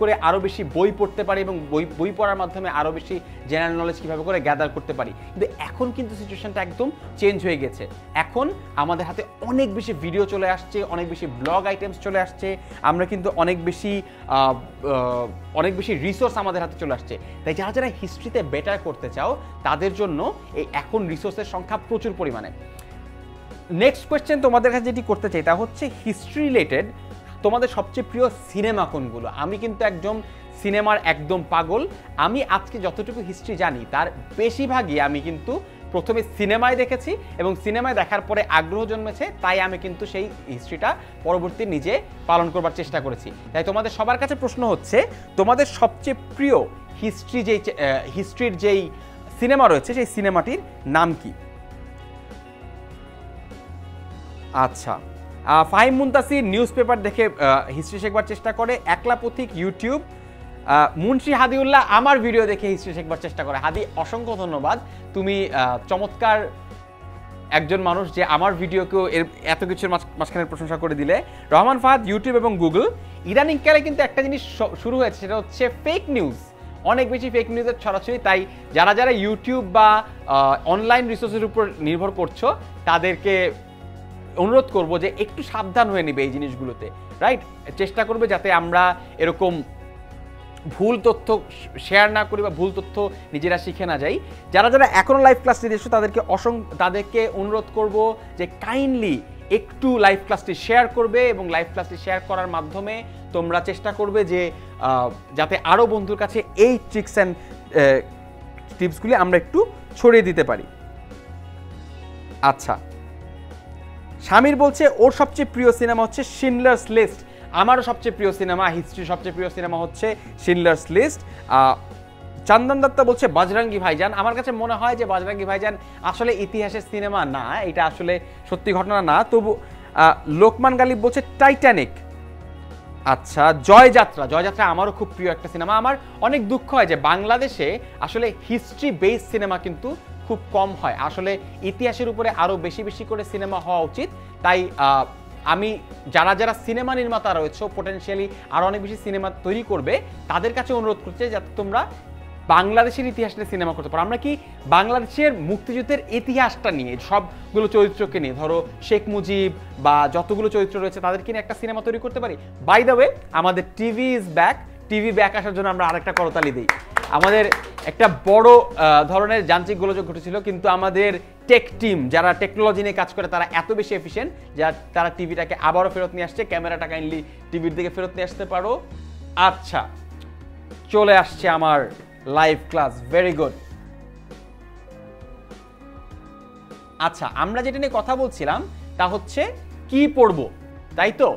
করে আরো বেশি বই পড়তে পারি এবং বই পড়ার মাধ্যমে আরো বেশি জেনারেল নলেজ কিভাবে করে গ্যাদার করতে পারি। কিন্তু এখন কিন্তু সিচুয়েশনটা একদম চেঞ্জ হয়ে গেছে। এখন আমাদের হাতে অনেক বেশি ভিডিও চলে আসছে, অনেক বেশি ব্লগ আইটেমস চলে আসছে, আমরা কিন্তু অনেক বেশি রিসোর্স আমাদের হাতে চলে আসছে। তাই যারা যারা হিস্ট্রিতে বেটার করতে চাও তাদের জন্য এই এখন রিসোর্সের সংখ্যা প্রচুর পরিমাণে। নেক্সট কোয়েশ্চেন তোমাদের কাছে যেটি করতে চাই তা হচ্ছে হিস্ট্রি রিলেটেড তোমাদের সবচেয়ে প্রিয় সিনেমা কোনগুলো। আমি কিন্তু সিনেমার একদম পাগল। আমি আজকে যতটুকু হিস্ট্রি জানি তার বেশিরভাগই আমি কিন্তু প্রথমে সিনেমায় দেখেছি এবং সিনেমায় দেখার পরে আগ্রহ জন্মেছে, তাই আমি কিন্তু সেই হিস্ট্রিটা পরবর্তী নিজে পালন করবার চেষ্টা করেছি। তাই তোমাদের সবার কাছে প্রশ্ন হচ্ছে, তোমাদের সবচেয়ে প্রিয় হিস্ট্রির যেই সিনেমা রয়েছে সেই সিনেমাটির নাম কি? আচ্ছা, ফাহিম মুনতাসির নিউজ পেপার দেখে হিস্ট্রি শেখবার চেষ্টা করে, একলা পথিক ইউটিউব, মুন্সি হাদিউল্লাহ আমার ভিডিও দেখে হিস্ট্রি শেখবার চেষ্টা করে। হাদি, অসংখ্য ধন্যবাদ, তুমি চমৎকার একজন মানুষ যে আমার ভিডিওকেও এর এত কিছুর মাঝখানে প্রশংসা করে দিলে। রহমান ফাহাদ ইউটিউব এবং গুগল। ইদানিং কালে কিন্তু একটা জিনিস শুরু হয়েছে, সেটা হচ্ছে ফেক নিউজ, অনেক বেশি ফেক নিউজের ছড়াছড়ি। তাই যারা যারা ইউটিউব বা অনলাইন রিসোর্সের উপর নির্ভর করছো তাদেরকে অনুরোধ করব যে একটু সাবধান হয়ে নেবে এই জিনিসগুলোতে, রাইট? চেষ্টা করবে যাতে আমরা এরকম ভুল তথ্য শেয়ার না করি বা ভুল তথ্য নিজেরা শিখে না যাই। যারা যারা এখনও লাইভ ক্লাসটি দেখছো তাদেরকে অনুরোধ করব যে কাইন্ডলি একটু লাইভ ক্লাসটি শেয়ার করবে, এবং লাইভ ক্লাসটি শেয়ার করার মাধ্যমে তোমরা চেষ্টা করবে যে যাতে আরও বন্ধুর কাছে এই ট্রিক্স অ্যান্ড টিপসগুলি আমরা একটু ছড়িয়ে দিতে পারি। আচ্ছা, শামির বলছে ওর সবচেয়ে প্রিয় সিনেমা হচ্ছে শিনলার্স লিস্ট। আমারও সবচেয়ে প্রিয় সিনেমা, হিস্ট্রির সবচেয়ে প্রিয় সিনেমা হচ্ছে শিনলার্স লিস্ট। চন্দন দত্তা বলছে বজরঙ্গি ভাইজান। আমার কাছে মনে হয় যে বজরঙ্গি ভাইজান আসলে ইতিহাসের সিনেমা না, এটা আসলে সত্যি ঘটনা না। তবু লোকমান গালিব বলছে টাইটানিক। আচ্ছা, জয়যাত্রা। জয়যাত্রা আমারও খুব প্রিয় একটা সিনেমা। আমার অনেক দুঃখ হয় যে বাংলাদেশে আসলে হিস্ট্রি বেসড সিনেমা কিন্তু খুব কম হয়। আসলে ইতিহাসের উপরে আরও বেশি বেশি করে সিনেমা হওয়া উচিত। তাই আমি যারা যারা সিনেমা নির্মাতা রয়েছে, পোটেনশিয়ালি আরও অনেক বেশি সিনেমা তৈরি করবে, তাদের কাছে অনুরোধ করছে যাতে তোমরা বাংলাদেশের ইতিহাস নিয়ে সিনেমা করতে পারো। আমরা কি বাংলাদেশের মুক্তিযুদ্ধের ইতিহাসটা নিয়ে, সবগুলো চরিত্রকে নিয়ে, ধরো শেখ মুজিব বা যতগুলো চরিত্র রয়েছে তাদেরকে নিয়ে একটা সিনেমা তৈরি করতে পারি? বাই দ্য ওয়ে, আমাদের TV is back. TV back আসার জন্য আমরা আরেকটা করতালি দিই। আমাদের একটা বড় ধরনের যান্ত্রিক গোলযোগ ঘটেছিল, কিন্তু আমাদের টেক টিম যারা টেকনোলজি নিয়ে কাজ করে তারা এত বেশি এফিশিয়েন্ট যা তারা টিভিটাকে আবারও ফেরত নিয়ে আসছে। ক্যামেরাটা কাইন্ডলি টিভির দিকে ফেরত নিয়ে আসতে পারো। আচ্ছা, চলে আসছে আমার লাইভ ক্লাস, ভেরি গুড। আচ্ছা, আমরা যেটা নিয়ে কথা বলছিলাম তা হচ্ছে কি পড়বো, তাই তো?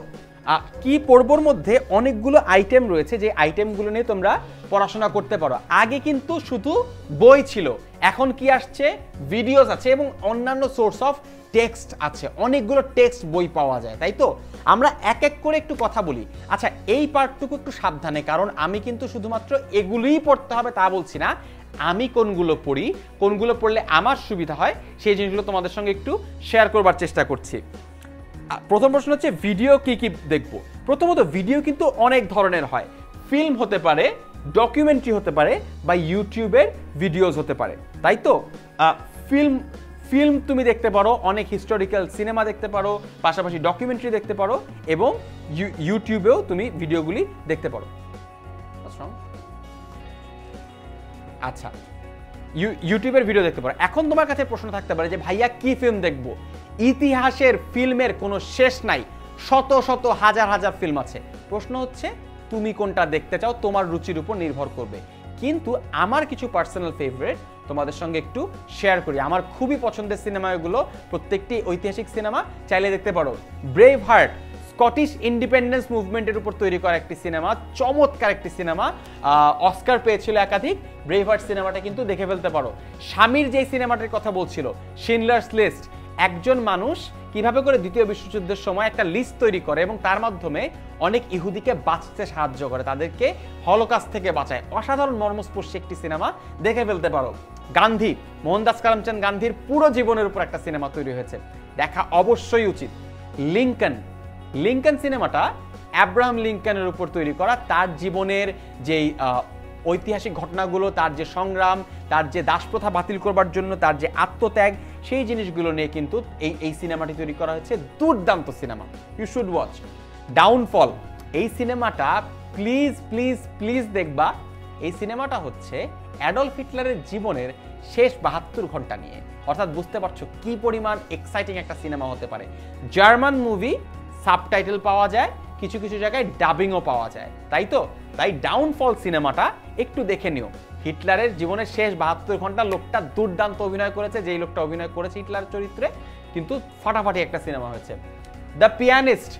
কি পড়বোর মধ্যে অনেকগুলো আইটেম রয়েছে, যে আইটেমগুলো নিয়ে তোমরা পড়াশোনা করতে পারো। আগে কিন্তু শুধু বই ছিল, এখন কি আসছে, ভিডিওস আছে এবং অন্যান্য সোর্স অফ টেক্সট আছে। অনেকগুলো টেক্সট বই পাওয়া যায়, তাই তো? আমরা এক এক করে একটু কথা বলি। আচ্ছা, এই পার্টটুকু একটু সাবধানে, কারণ আমি কিন্তু শুধুমাত্র এগুলোই পড়তে হবে তা বলছি না। আমি কোনগুলো পড়ি, কোনগুলো পড়লে আমার সুবিধা হয়, সেই জিনিসগুলো তোমাদের সঙ্গে একটু শেয়ার করবার চেষ্টা করছি। প্রথম প্রশ্ন হচ্ছে ভিডিও কি কি দেখবো। প্রথমত, ভিডিও কিন্তু অনেক ধরনের হয়। ফিল্ম হতে পারে, ডকুমেন্টারি হতে পারে, বা ইউটিউবের ভিডিওস হতে পারে, তাই তো? ফিল্ম তুমি দেখতে পারো, অনেক হিস্টোরিক্যাল সিনেমা দেখতে পারো, পাশাপাশি ডকুমেন্টারি দেখতে পারো, এবং ইউটিউবেও তুমি ভিডিওগুলি দেখতে পারো। আচ্ছা, ইউটিউবের ভিডিও দেখতে পারো। এখন তোমার কাছে প্রশ্ন থাকতে পারে যে ভাইয়া কি ফিল্ম দেখবো? ইতিহাসের ফিল্মের কোনো শেষ নাই, শত শত হাজার হাজার ফিল্ম আছে। প্রশ্ন হচ্ছে তুমি কোনটা দেখতে চাও, তোমার রুচির উপর নির্ভর করবে। কিন্তু আমার কিছু পার্সোনাল ফেভারিট তোমাদের সঙ্গে একটু শেয়ার করি। আমার খুবই পছন্দের সিনেমা এগুলো, প্রত্যেকটি ঐতিহাসিক সিনেমা, চাইলে দেখতে পারো। ব্রেভ হার্ট, স্কটিশ ইন্ডিপেন্ডেন্স মুভমেন্টের উপর তৈরি করা একটি সিনেমা, চমৎকার একটি সিনেমা, অস্কার পেয়েছিল একাধিক। ব্রেভ হার্ট সিনেমাটা কিন্তু দেখে ফেলতে পারো। স্বামীর যে সিনেমাটির কথা বলছিল, শিনলার্স লিস্ট, একজন মানুষ কিভাবে করে দ্বিতীয় বিশ্বযুদ্ধের সময় একটা লিস্ট তৈরি করে এবং তার মাধ্যমে অনেক ইহুদিকে বাঁচতে সাহায্য করে, তাদেরকে হলোকাস্ট থেকে বাঁচায়। অসাধারণ মর্মস্পর্শী একটি সিনেমা, দেখে ফেলতে পারো। গান্ধী, মোহনদাস করমচাঁদ গান্ধীর পুরো জীবনের উপর একটা সিনেমা তৈরি হয়েছে, দেখা অবশ্যই উচিত। লিঙ্কন সিনেমাটা অ্যাব্রাহাম লিঙ্কনের উপর তৈরি করা, তার জীবনের যেই ঐতিহাসিক ঘটনাগুলো, তার যে সংগ্রাম, তার যে দাসপ্রথা বাতিল করবার জন্য তার যে আত্মত্যাগ, সেই জিনিসগুলো নিয়ে কিন্তু এই সিনেমাটি তৈরি করা হয়েছে। দুর্দান্ত cinema, you should watch. Downfall, এই সিনেমাটা প্লিজ প্লিজ প্লিজ দেখবা। এই সিনেমাটা হচ্ছে অ্যাডলফ হিটলারের জীবনের শেষ 72 ঘন্টা নিয়ে, অর্থাৎ বুঝতে পারছো কি পরিমাণ এক্সাইটিং একটা সিনেমা হতে পারে। জার্মান মুভি, সাবটাইটেল পাওয়া যায়, কিছু কিছু জায়গায় ডাবিংও পাওয়া যায়, তাই তো? তাই ডাউনফল সিনেমাটা একটু দেখে নিও। হিটলারের জীবনের শেষ 72 ঘন্টা, লোকটা দুর্দান্ত অভিনয় করেছে, যেই লোকটা অভিনয় করেছে হিটলার চরিত্রে, কিন্তু ফাটাফাটি একটা সিনেমা হয়েছে। দ্য পিয়ানিস্ট,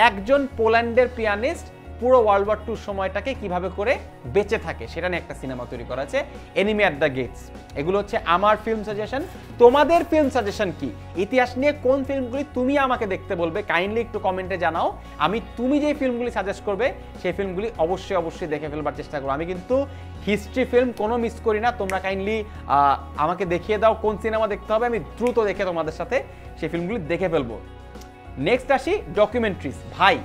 একজন পোল্যান্ডের পিয়ানিস্ট পুরো ওয়ার্ল্ড ওয়ার 2 সময়টাকে কিভাবে করে বেঁচে থাকে সেটা নিয়ে একটা সিনেমা তৈরি করা আছে, এনিমি অ্যাট দ্য গেটস। এগুলো হচ্ছে আমার ফিল্ম সাজেশন। তোমাদের ফিল্ম সাজেশন কি? ইতিহাস নিয়ে কোন ফিল্মগুলি তুমি আমাকে দেখতে বলবে, কাইন্ডলি একটু কমেন্টে জানাও। আমি তুমি যে ফিল্মগুলি সাজেস্ট করবে সেই ফিল্মগুলি অবশ্যই দেখে ফেলবার চেষ্টা করবো। আমি কিন্তু হিস্ট্রি ফিল্ম কোনো মিস করি না। তোমরা কাইন্ডলি আমাকে দেখিয়ে দাও কোন সিনেমা দেখতে হবে, আমি দ্রুত দেখে তোমাদের সাথে সেই ফিল্মগুলি দেখে ফেলবো। নেক্সট আসি ডকুমেন্টারিজ। ভাই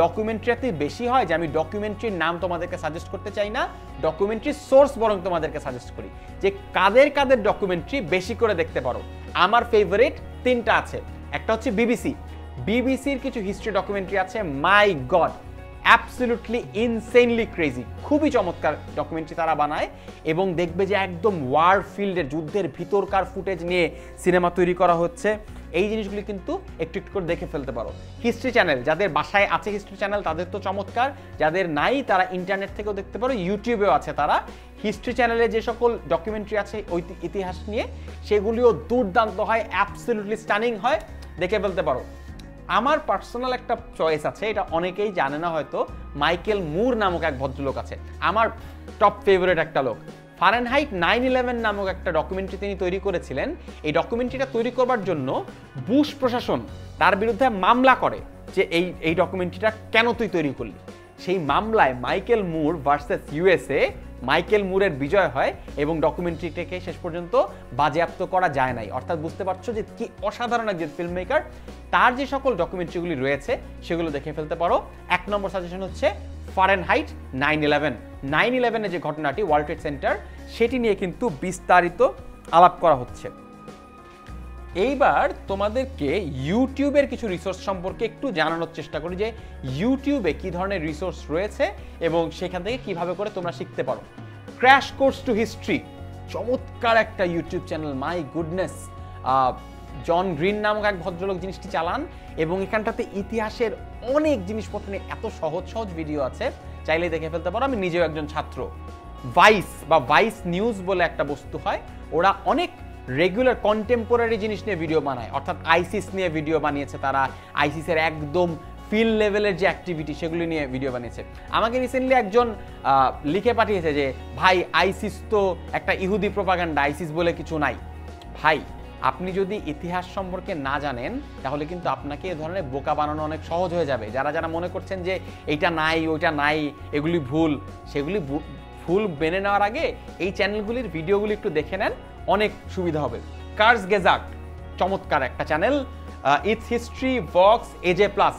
ডকুমেন্টারিতে বেশি হয় যে আমি ডকুমেন্টারির নাম তোমাদেরকে সাজেস্ট করতে চাই না, ডকুমেন্টারি সোর্স বরং তোমাদেরকে সাজেস্ট করি যে কাদের কাদের ডকুমেন্টারি বেশি করে দেখতে পারো। আমার ফেভারিট 3টা আছে। একটা হচ্ছে বিবিসির কিছু হিস্ট্রি ডকুমেন্টারি আছে, মাই গড অ্যাবসলিউটলি ইনসেনলি ক্রেজি, খুবই চমৎকার ডকুমেন্টারি তারা বানায় এবং দেখবে যে একদম ওয়ার ফিল্ডের যুদ্ধের ভিতরকার ফুটেজ নিয়ে সিনেমা তৈরি করা হচ্ছে। এই জিনিসগুলি কিন্তু একটু একটু করে দেখে ফেলতে পারো। হিস্ট্রি চ্যানেল, যাদের বাসায় আছে হিস্ট্রি চ্যানেল তাদের তো চমৎকার, যাদের নাই তারা ইন্টারনেট থেকেও দেখতে পারো, ইউটিউবেও আছে। তারা হিস্ট্রি চ্যানেলে যে সকল ডকুমেন্টারি আছে ওই ইতিহাস নিয়ে সেগুলিও দুর্দান্ত হয়, অ্যাবসলিউটলি স্টানিং হয়, দেখে ফেলতে পারো। আমার পার্সোনাল একটা চয়েস আছে, এটা অনেকেই জানে না হয়তো, মাইকেল মুর নামক এক ভদ্রলোক আছে, আমার টপ ফেভারিট একটা লোক। ফারেনহাইট 9/11 নামক একটা ডকুমেন্টারি তিনি তৈরি করেছিলেন। এই ডকুমেন্টারিটা তৈরি করবার জন্য বুশ প্রশাসন তার বিরুদ্ধে মামলা করে যে এই ডকুমেন্টারিটা কেন তুই তৈরি করলি। সেই মামলায় Michael Moore versus USA Michael মুরের বিজয় হয় এবং ডকুমেন্টারিটাকে শেষ পর্যন্ত বাজেয়াপ্ত করা যায় নাই। অর্থাৎ বুঝতে পারছো যে কি অসাধারণ একজন ফিল্ম মেকার। তার যে সকল ডকুমেন্টারিগুলি রয়েছে সেগুলো দেখে ফেলতে পারো। 1 নম্বর সাজেশন হচ্ছে ফারেনহাইট 9/11 যে ঘটনাটি ওয়ার্ল্ড ট্রেড সেন্টার সেটি নিয়ে কিন্তু বিস্তারিত আলাপ করা হচ্ছে। এইবার তোমাদেরকে ইউটিউবের কিছু রিসোর্স সম্পর্কে একটু জানানোর চেষ্টা করি যে ইউটিউবে কি ধরনের রিসোর্স রয়েছে এবং সেখান থেকে কিভাবে করে তোমরা শিখতে পারো। ক্র্যাশ কোর্স টু হিস্ট্রি, চমৎকার একটা YouTube channel, my goodness. John Green নামক এক ভদ্রলোক জিনিসটি চালান এবং এখানটাতে ইতিহাসের অনেক জিনিসপত্র নিয়ে এত সহজ ভিডিও আছে, চাইলে দেখে ফেলতে পারো। আমি নিজেও একজন ছাত্র। ভাইস নিউজ বলে একটা বস্তু হয়, ওরা অনেক রেগুলার কন্টেম্পোরারি জিনিস নিয়ে ভিডিও বানায়, অর্থাৎ আইসিস নিয়ে ভিডিও বানিয়েছে তারা, আইসিসের একদম ফিল্ড লেভেলের যে অ্যাক্টিভিটি সেগুলি নিয়ে ভিডিও বানিয়েছে। আমাকে রিসেন্টলি একজন লিখে পাঠিয়েছে যে ভাই আইসিস তো একটা ইহুদি প্রোপাগান্ডা, আইসিস বলে কিছু নাই। ভাই আপনি যদি ইতিহাস সম্পর্কে না জানেন তাহলে কিন্তু আপনাকে এ ধরনের বোকা বানানো অনেক সহজ হয়ে যাবে। যারা মনে করছেন যে এইটা নাই ওইটা নাই এগুলি ভুল, সেগুলি ভুল মেনে নেওয়ার আগে এই চ্যানেলগুলির ভিডিওগুলি একটু দেখে নেন, অনেক সুবিধা হবে। কার্স গেজাক চমৎকার একটা channel, it's history, Vox, AJ plus,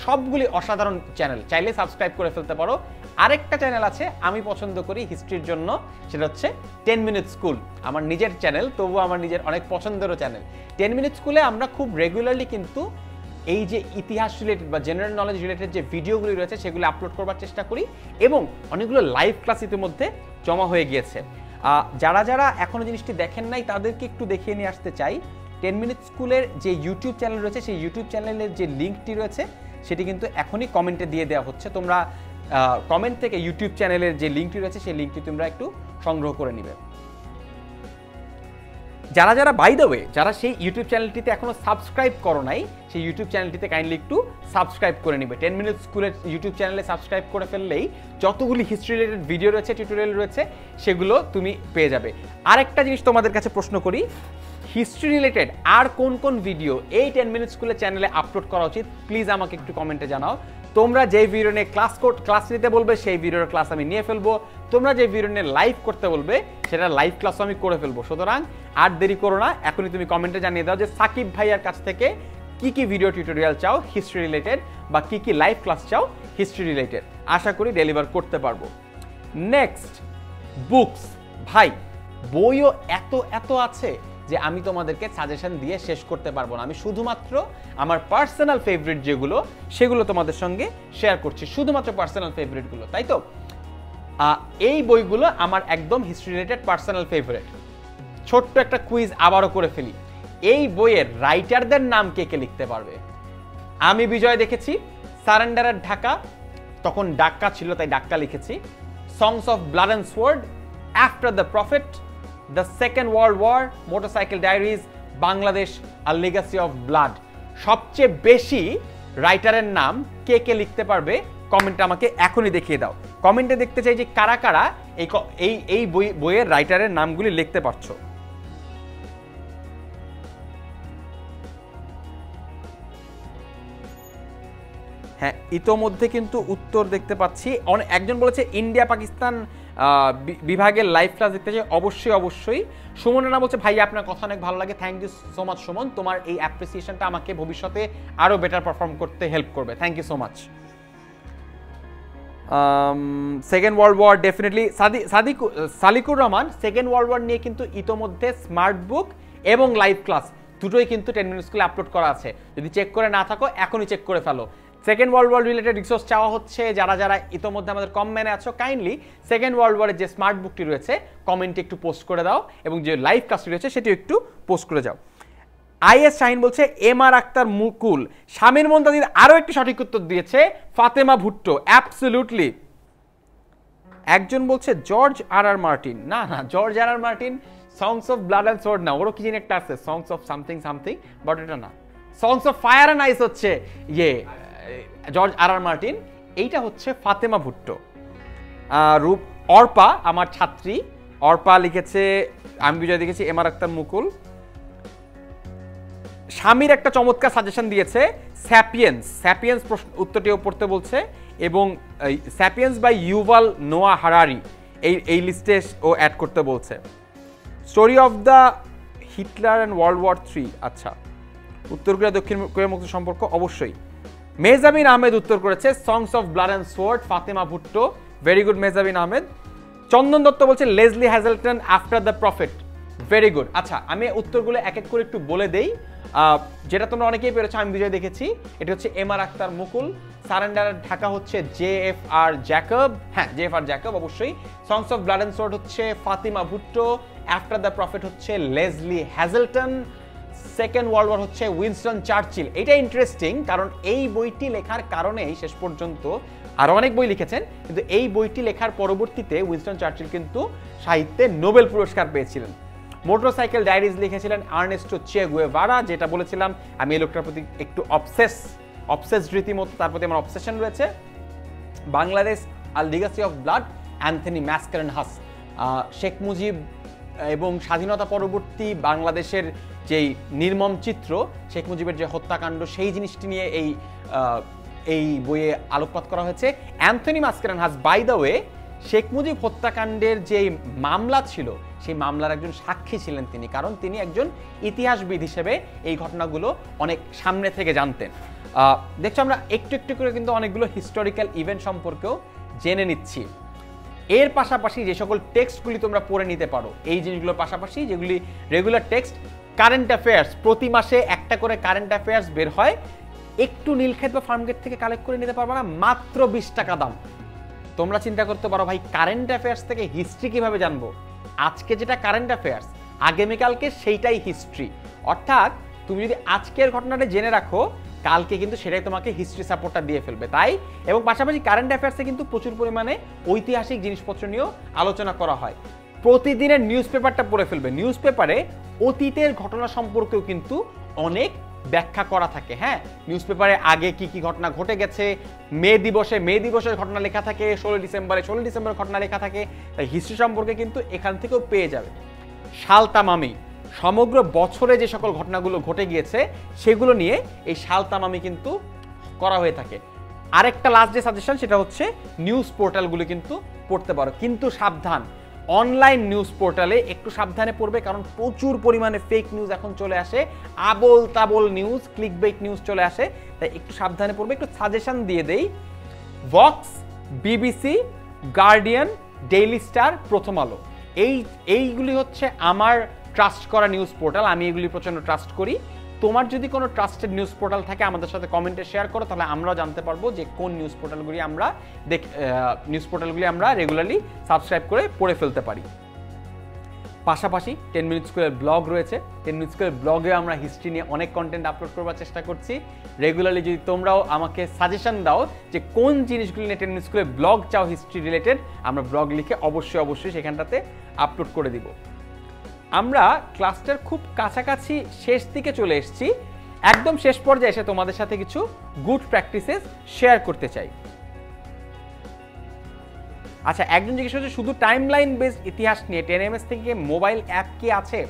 সবগুলি অসাধারণ চ্যানেল, চাইলে সাবস্ক্রাইব করে ফেলতে পারো। আরেকটা চ্যানেল আছে আমি পছন্দ করি হিস্ট্রির জন্য, সেটা হচ্ছে 10 মিনিট স্কুল। আমার নিজের চ্যানেল, তবুও আমার নিজের অনেক পছন্দেরও চ্যানেল। 10 মিনিট স্কুলে আমরা খুব রেগুলারলি কিন্তু এই যে ইতিহাস রিলেটেড বা জেনারেল নলেজ রিলেটেড যে ভিডিওগুলি রয়েছে সেগুলো আপলোড করবার চেষ্টা করি এবং অনেকগুলো লাইভ ক্লাস ইতিমধ্যে জমা হয়ে গিয়েছে। যারা এখনো জিনিসটি দেখেন নাই তাদেরকে একটু দেখিয়ে নিয়ে আসতে চাই। 10 মিনিট স্কুলের যে ইউটিউব চ্যানেল রয়েছে সেই ইউটিউব চ্যানেলের যে লিঙ্কটি রয়েছে সেটি কিন্তু এখনই কমেন্টে দিয়ে দেওয়া হচ্ছে। তোমরা কমেন্ট থেকে ইউটিউব চ্যানেলের যে লিঙ্কটি রয়েছে সেই লিঙ্কটি তোমরা একটু সংগ্রহ করে নিবে। যারা বাই দ্য ওয়ে যারা সেই ইউটিউব চ্যানেলটিতে এখনো সাবস্ক্রাইব করো নাই, সেই ইউটিউব চ্যানেলটিতে কাইন্ডলি একটু সাবস্ক্রাইব করে নিবে। 10 মিনিট স্কুলের ইউটিউব চ্যানেলে সাবস্ক্রাইব করে ফেললেই যতগুলি হিস্ট্রি রিলেটেড ভিডিও রয়েছে, টিউটোরিয়াল রয়েছে, সেগুলো তুমি পেয়ে যাবে। আরেকটা জিনিস তোমাদের কাছে প্রশ্ন করি, হিস্ট্রি রিলেটেড আর কোন ভিডিও এই 10 মিনিট স্কুলের চ্যানেলে আপলোড করা উচিত, প্লিজ আমাকে একটু কমেন্টে জানাও। তোমরা যে ভিডিও নিয়ে ক্লাস নিতে বলবে সেই ভিডিওর ক্লাস আমি নিয়ে ফেলবো, তোমরা যে ভিডিও নিয়ে লাইভ করতে বলবে সেটা লাইভ ক্লাসও আমি করে ফেলবো। সুতরাং আর দেরি করো না, এখনই তুমি কমেন্টে জানিয়ে দাও যে সাকিব ভাইয়ার কাছ থেকে কি ভিডিও টিউটোরিয়াল চাও হিস্ট্রি রিলেটেড বা কি লাইভ ক্লাস চাও হিস্ট্রি রিলেটেড। আশা করি ডেলিভার করতে পারবো। Next, books. ভাই বইও এত আছে যে আমি তোমাদেরকে সাজেশন দিয়ে শেষ করতে পারবো না। আমি শুধুমাত্র আমার পার্সোনাল ফেভারিট যেগুলো সেগুলো তোমাদের সঙ্গে শেয়ার করছি, শুধুমাত্র পার্সোনাল ফেভারিটগুলো, তাই তো? এই বইগুলো আমার একদম হিস্ট্রি রিলেটেড পার্সোনাল ফেভারিট। ছোট্ট একটা কুইজ আবারও করে ফেলি, এই বইয়ের রাইটারদের নাম কে লিখতে পারবে? আমি বিজয় দেখেছি, সারেন্ডারের ঢাকা, তখন ডাক্কা ছিল তাই ডাক্কা লিখেছি, songs of blood and sword, after the prophet, the second world war, motorcycle diaries, Bangladesh, a legacy of blood. সবচেয়ে বেশি রাইটারের নাম কে লিখতে পারবে কমেন্টে আমাকে এখনই দেখিয়ে দাও। কমেন্টে দেখতে চাই যে কারা কারা এই বইয়ের রাইটারের নামগুলি লিখতে পারছো। হ্যাঁ, ইতোমধ্যে কিন্তু উত্তর দেখতে পাচ্ছি। একজন বলেছে ইন্ডিয়া পাকিস্তান বিভাগের লাইভ ক্লাস দেখতে চাই। অবশ্যই অবশ্যই। সুমনের নাম বলছে ভাই আপনার কথা অনেক ভালো লাগে, thank you so much Suman, তোমার এই অ্যাপ্রিসিয়েশনটা আমাকে ভবিষ্যতে আরও বেটার পারফর্ম করতে হেল্প করবে, thank you so much. Second world war definitely Salikur Rahman, second world war নিয়ে কিন্তু ইতোমধ্যে স্মার্ট বুক এবং লাইভ ক্লাস দুটোই কিন্তু 10 মিনিট স্কুলে আপলোড করা আছে। যদি চেক করে না থাকো এখনই চেক করে ফেলো। Second world war related resource চাওয়া হচ্ছে, যারা যারা ইতোমধ্যে আমাদের কমেন্টে আছো কাইন্ডলি সেকেন্ড ওয়ার্ল্ড ওয়ারের যে স্মার্ট বুকটি রয়েছে কমেন্টে একটু পোস্ট করে দাও, এবং যে লাইভ ক্লাসটি রয়েছে সেটিও একটু পোস্ট করে যাও। আইএস শাহিন বলছে এমআর আক্তার মুকুল। শামীর মুনতাজির আরও একটি সঠিক উত্তর দিয়েছে, ফাতেমা ভুট্টো, অ্যাবসলিউটলি। একজন বলছে জর্জ আর আর মার্টিন। না না, George R R Martin songs of blood and sword না, ওরও কি যেন একটা আছে songs of something something, but এটা না। Songs of fire and ice হচ্ছে জর্জ আর আর মার্টিন, এইটা হচ্ছে ফাতেমা ভুট্টো। অর্পা আমার ছাত্রী, অর্পা লিখেছে, আমি বিজয় দেখেছি এমআর আক্তার মুকুল। স্বামীর একটা চমৎকার সাজেশন দিয়েছে, স্যাপিয়েন্স উত্তরটিও পড়তে বলছে, এবং স্যাপিয়েন্স বাই ইউভাল নোয়া হারারি এই লিস্টে ও অ্যাড করতে বলছে। Story of the Hitler and world war 3, আচ্ছা। উত্তর কোরিয়া দক্ষিণ কোরিয়ার মুক্ত সম্পর্ক, অবশ্যই। মেহজাবিন আহমেদ উত্তর করেছে sons of blood and sword, Fatema Bhutto, very good Mehjabin Ahmed. Chandan Dutta বলছে Leslie Hazelton after the prophet, very good. আচ্ছা, আমি উত্তরগুলো এক এক করে একটু বলে দেই, যেটা তোমরা অনেকেই পেরেছো, আমি বিজয় দেখেছি। এটা হচ্ছে এমআর আক্তার মুকুল। সারেন্ডার ঢাকা হচ্ছে জেএফআর জ্যাকব, হ্যাঁ জেএফআর জ্যাকব অবশ্যই। Sons of blood and sword হচ্ছে Fatima Bhutto, after the prophet হচ্ছে Leslie Hazelton, second world war হচ্ছে উইনস্টন চার্চিল। এটা ইন্টারেস্টিং, কারণ এই বইটি লেখার কারণেই শেষ পর্যন্ত আরও অনেক বই লিখেছেন, কিন্তু এই বইটি লেখার পরবর্তীতে উইনস্টন চার্চিল কিন্তু সাহিত্যে নোবেল পুরস্কার পেয়েছিলেন। মোটরসাইকেল ডায়েরিজ লিখেছিলেন আর্নেস্টো চে গুয়েভারা, যেটা বলেছিলাম আমি এই লোকটার প্রতি একটু অবসেসড রীতিমতো, তার প্রতি আমার অবসেশন রয়েছে। বাংলাদেশ আল legacy of blood, Anthony Mascarenhas. Sheikh Mujib এবং স্বাধীনতা পরবর্তী বাংলাদেশের যেই নির্মম চিত্র, শেখ মুজিবের যে হত্যাকাণ্ড, সেই জিনিসটি নিয়ে এই বইয়ে আলোকপাত করা হয়েছে। Anthony Mascarenhas, by the way, Sheikh Mujib হত্যাকাণ্ডের যে মামলা ছিল সেই মামলার একজন সাক্ষী ছিলেন তিনি, কারণ তিনি একজন ইতিহাসবিদ হিসেবে এই ঘটনাগুলো অনেক সামনে থেকে জানতেন। দেখছো আমরা একটু একটু করে কিন্তু অনেকগুলো হিস্টোরিক্যাল ইভেন্ট সম্পর্কেও জেনে নিচ্ছি। এর পাশাপাশি যে সকল টেক্সটগুলি তোমরা পড়ে নিতে পারো, এই জিনিসগুলোর পাশাপাশি যেগুলি রেগুলার টেক্সট, কারেন্ট অ্যাফেয়ার্স, প্রতি মাসে একটা করে কারেন্ট অ্যাফেয়ার্স বের হয়, একটু নীলক্ষেত বা ফার্মগেট থেকে কালেক্ট করে নিতে পারবো না, মাত্র 20 টাকা দাম। তোমরা চিন্তা করতে পারো ভাই কারেন্ট অ্যাফেয়ার্স থেকে হিস্ট্রি কিভাবে জানবো? আজকে যেটা কারেন্ট অ্যাফেয়ার্স, আগামীকালকে সেইটাই হিস্ট্রি। অর্থাৎ তুমি যদি আজকের ঘটনাটা জেনে রাখো, কালকে কিন্তু সেটাই তোমাকে হিস্ট্রি সাপোর্টটা দিয়ে ফেলবে। তাই, এবং পাশাপাশি কারেন্ট অ্যাফেয়ার্সে কিন্তু প্রচুর পরিমাণে ঐতিহাসিক জিনিসপত্র নিয়েও আলোচনা করা হয়। প্রতিদিনের নিউজ পেপারটা পড়ে ফেলবে, নিউজ পেপারে অতীতের ঘটনা সম্পর্কেও কিন্তু অনেক ব্যাখ্যা করা থাকে। হ্যাঁ, নিউজ পেপারে আগে কি কি ঘটনা ঘটে গেছে, মে দিবসের ঘটনা লেখা থাকে, 16 ডিসেম্বরের ঘটনা লেখা থাকে। তাই হিস্ট্রি সম্পর্কে কিন্তু এখান থেকেও পেয়ে যাবে। সালতামামি, সমগ্র বছরে যে সকল ঘটনাগুলো ঘটে গিয়েছে সেগুলো নিয়ে এই সালতামামি কিন্তু করা হয়ে থাকে। আরেকটা লাস্ট যে সাজেশন, সেটা হচ্ছে নিউজ পোর্টালগুলো কিন্তু পড়তে পারো, কিন্তু সাবধান, অনলাইন নিউজ পোর্টালে একটু সাবধানে পড়বে, কারণ প্রচুর পরিমাণে ফেক নিউজ এখন চলে আসে, Abol Tabol news, clickbait news চলে আসে। তাই একটু সাবধানে পড়বে। একটু সাজেশন দিয়ে দেই, Volks, BBC, guardian, daily star, প্রথম আলো, এইগুলি হচ্ছে আমার ট্রাস্ট করা নিউজ পোর্টাল। আমি এগুলি প্রচণ্ড ট্রাস্ট করি। তোমার যদি কোনো ট্রাস্টেড নিউজ পোর্টাল থাকে আমাদের সাথে কমেন্টে শেয়ার করো, তাহলে আমরাও জানতে পারবো যে কোন নিউজ পোর্টালগুলি আমরা রেগুলারলি সাবস্ক্রাইব করে পড়ে ফেলতে পারি। পাশাপাশি 10 মিনিট স্কুলের ব্লগ রয়েছে। 10 মিনিট স্কুলের ব্লগে আমরা হিস্ট্রি নিয়ে অনেক কন্টেন্ট আপলোড করবার চেষ্টা করছি। রেগুলারলি যদি তোমরাও আমাকে সাজেশন দাও যে কোন জিনিসগুলি নিয়ে 10 মিনিট স্কুলের ব্লগ চাও হিস্ট্রি রিলেটেড, আমরা ব্লগ লিখে অবশ্যই সেখানটাতে আপলোড করে দিব। আমরা ক্লাসটার খুব কাছাকাছি শেষ দিকে চলে এসেছি। একদম শেষ পর্যায়ে এসে তোমাদের সাথে কিছু গুড প্র্যাকটিসেস শেয়ার করতে চাই। আচ্ছা, একজন জিজ্ঞেস করছে শুধু টাইমলাইন বেসড ইতিহাস নিয়ে 10ms থেকে মোবাইল অ্যাপ কি আছে?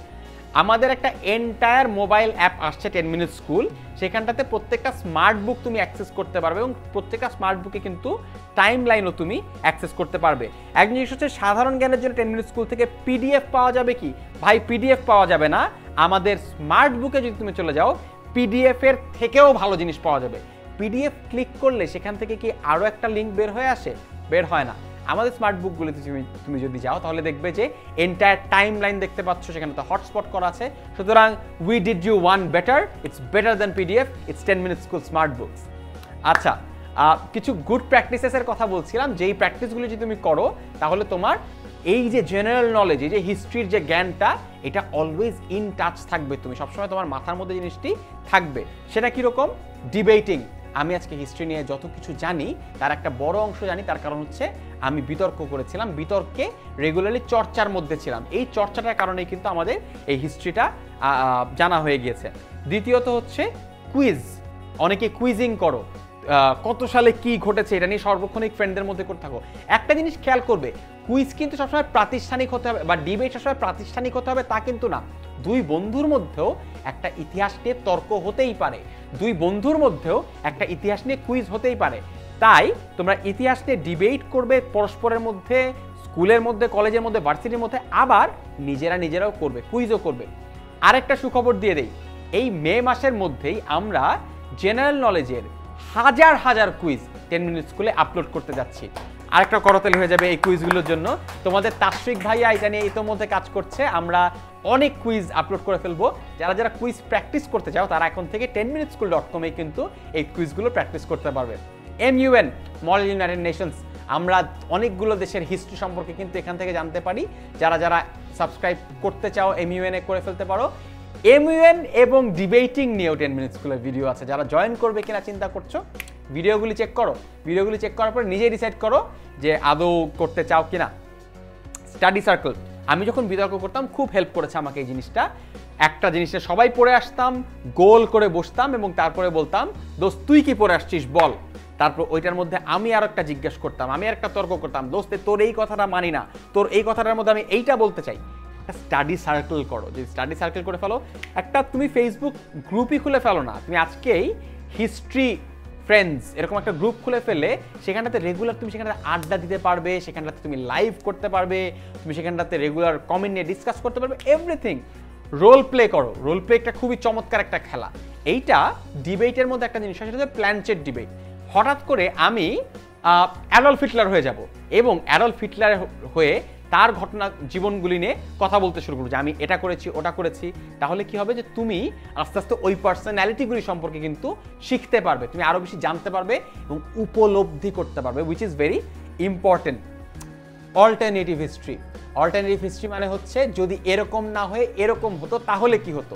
আমাদের একটা এন্টায়ার মোবাইল অ্যাপ আসছে 10 মিনিট স্কুল, সেখানটাতে প্রত্যেকটা স্মার্ট বুক তুমি অ্যাক্সেস করতে পারবে এবং প্রত্যেকটা স্মার্ট বুকে কিন্তু টাইম লাইনও তুমি অ্যাক্সেস করতে পারবে। একজন জিনিস হচ্ছে সাধারণ জ্ঞানের জন্য 10 মিনিট স্কুল থেকে পিডিএফ পাওয়া যাবে কি? ভাই পিডিএফ পাওয়া যাবে না, আমাদের স্মার্ট বুকে যদি তুমি চলে যাও পিডিএফ এর থেকেও ভালো জিনিস পাওয়া যাবে। পিডিএফ ক্লিক করলে সেখান থেকে কি আরও একটা লিঙ্ক বের হয়ে আসে? বের হয় না। আমাদের স্মার্ট বুকগুলিতে তুমি যদি যাও তাহলে দেখবে যে এন্টায়ার টাইম লাইন দেখতে পাচ্ছ, সেখানে তো হটস্পট করা আছে। সুতরাং we did you one better, it's better than PDF, it's 10 minute school smart books. আচ্ছা, কিছু গুড প্র্যাকটিসেসের কথা বলছিলাম, যেই প্র্যাকটিসগুলি যদি তুমি করো তাহলে তোমার এই যে জেনারেল নলেজ, এই যে হিস্ট্রির যে জ্ঞানটা, এটা অলওয়েজ ইন টাচ থাকবে, তুমি সবসময় তোমার মাথার মধ্যে জিনিসটি থাকবে। সেটা কীরকম? ডিবেটিং। আমি আজকে হিস্ট্রি নিয়ে যত কিছু জানি তার একটা বড় অংশ জানি, তার কারণ হচ্ছে আমি বিতর্ক করেছিলাম, বিতর্কে রেগুলারলি চর্চার মধ্যে ছিলাম। এই চর্চাটার কারণেই কিন্তু আমাদের এই হিস্ট্রিটা জানা হয়ে গিয়েছে। দ্বিতীয়ত হচ্ছে কুইজ। অনেকে কুইজিং করো, কত সালে কি ঘটেছে এটা নিয়ে সার্বক্ষণিক ফ্রেন্ডদের মধ্যে করতে থাকো। একটা জিনিস খেয়াল করবে, কুইজ কিন্তু সবসময় প্রাতিষ্ঠানিক হতে হবে বা ডিবেট সবসময় প্রাতিষ্ঠানিক হতে হবে তা কিন্তু না। দুই বন্ধুর মধ্যেও একটা ইতিহাস নিয়ে তর্ক হতেই পারে, দুই বন্ধুর মধ্যেও একটা ইতিহাস নিয়ে কুইজ হতেই পারে। তাই তোমরা ইতিহাস নিয়ে ডিবেট করবে পরস্পরের মধ্যে, স্কুলের মধ্যে, কলেজের মধ্যে, ভার্সিটির মধ্যে, আবার নিজেরাও করবে, কুইজও করবে। আরেকটা সুখবর দিয়ে দেই, এই মে মাসের মধ্যেই আমরা জেনারেল নলেজের হাজার হাজার কুইজ 10 মিনিট স্কুলে আপলোড করতে যাচ্ছি। আরেকটা করতালি হয়ে যাবে এই কুইজগুলোর জন্য। তোমাদের তাশফিক ভাইয়া এটা নিয়ে ইতোমধ্যে কাজ করছে, আমরা অনেক কুইজ আপলোড করে ফেলবো। যারা যারা কুইজ প্র্যাকটিস করতে চাও তারা এখন থেকে 10minuteschool.com-এ কিন্তু এই কুইজগুলো প্র্যাকটিস করতে পারবে। MUN মডেল ইউনাইটেড নেশনস, আমরা অনেকগুলো দেশের হিস্ট্রি সম্পর্কে কিন্তু এখান থেকে জানতে পারি। যারা যারা সাবস্ক্রাইব করতে চাও MUN-এ করে ফেলতে পারো। MUN এবং ডিবেটিং নিয়েও 10 মিনিট স্কুলের ভিডিও আছে, যারা জয়েন করবে কিনা চিন্তা করছো ভিডিওগুলি চেক করো। ভিডিওগুলি চেক করার পর নিজেই ডিসাইড করো যে আদৌ করতে চাও কিনা। স্টাডি সার্কেল, আমি যখন বিতর্ক করতাম খুব হেল্প করেছে আমাকে এই জিনিসটা। একটা জিনিসটা সবাই পড়ে আসতাম, গোল করে বসতাম এবং তারপরে বলতাম দোস্ত তুই কি পড়ে আসছিস বল। তারপর ওইটার মধ্যে আমি আর একটা জিজ্ঞেস করতাম, আমি আর একটা তর্ক করতাম, দোস্তে তোর এই কথাটা মানি না, তোর এই কথাটার মধ্যে আমি এইটা বলতে চাই। স্টাডি সার্কেল করো, যদি স্টাডি সার্কেল করে ফেলো, একটা তুমি ফেসবুক গ্রুপই খুলে ফেলো না, তুমি আজকেই হিস্ট্রি ফ্রেন্ডস এরকম একটা গ্রুপ খুলে ফেলে সেখানটাতে রেগুলার তুমি সেখানটাতে আড্ডা দিতে পারবে, সেখানটাতে তুমি লাইভ করতে পারবে, তুমি সেখানটাতে রেগুলার কমেন্ট নিয়ে ডিসকাস করতে পারবে, এভরিথিং। রোল প্লে করো, রোল প্লে একটা খুবই চমৎকার একটা খেলা। এইটা ডিবেটের মধ্যে একটা জিনিস, সেটা হচ্ছে প্ল্যানচেট ডিবেট। হঠাৎ করে আমি অ্যাডলফ হিটলার হয়ে যাব এবং অ্যাডলফ হিটলার হয়ে তার ঘটনা জীবনগুলি নিয়ে কথা বলতে শুরু করবো যে আমি এটা করেছি ওটা করেছি। তাহলে কি হবে যে তুমি আস্তে আস্তে ওই পার্সোনালিটিগুলি সম্পর্কে কিন্তু শিখতে পারবে, তুমি আরও বেশি জানতে পারবে এবং উপলব্ধি করতে পারবে, which is very important. Alternative history, alternative history মানে হচ্ছে যদি এরকম না হয়ে এরকম হতো তাহলে কি হতো।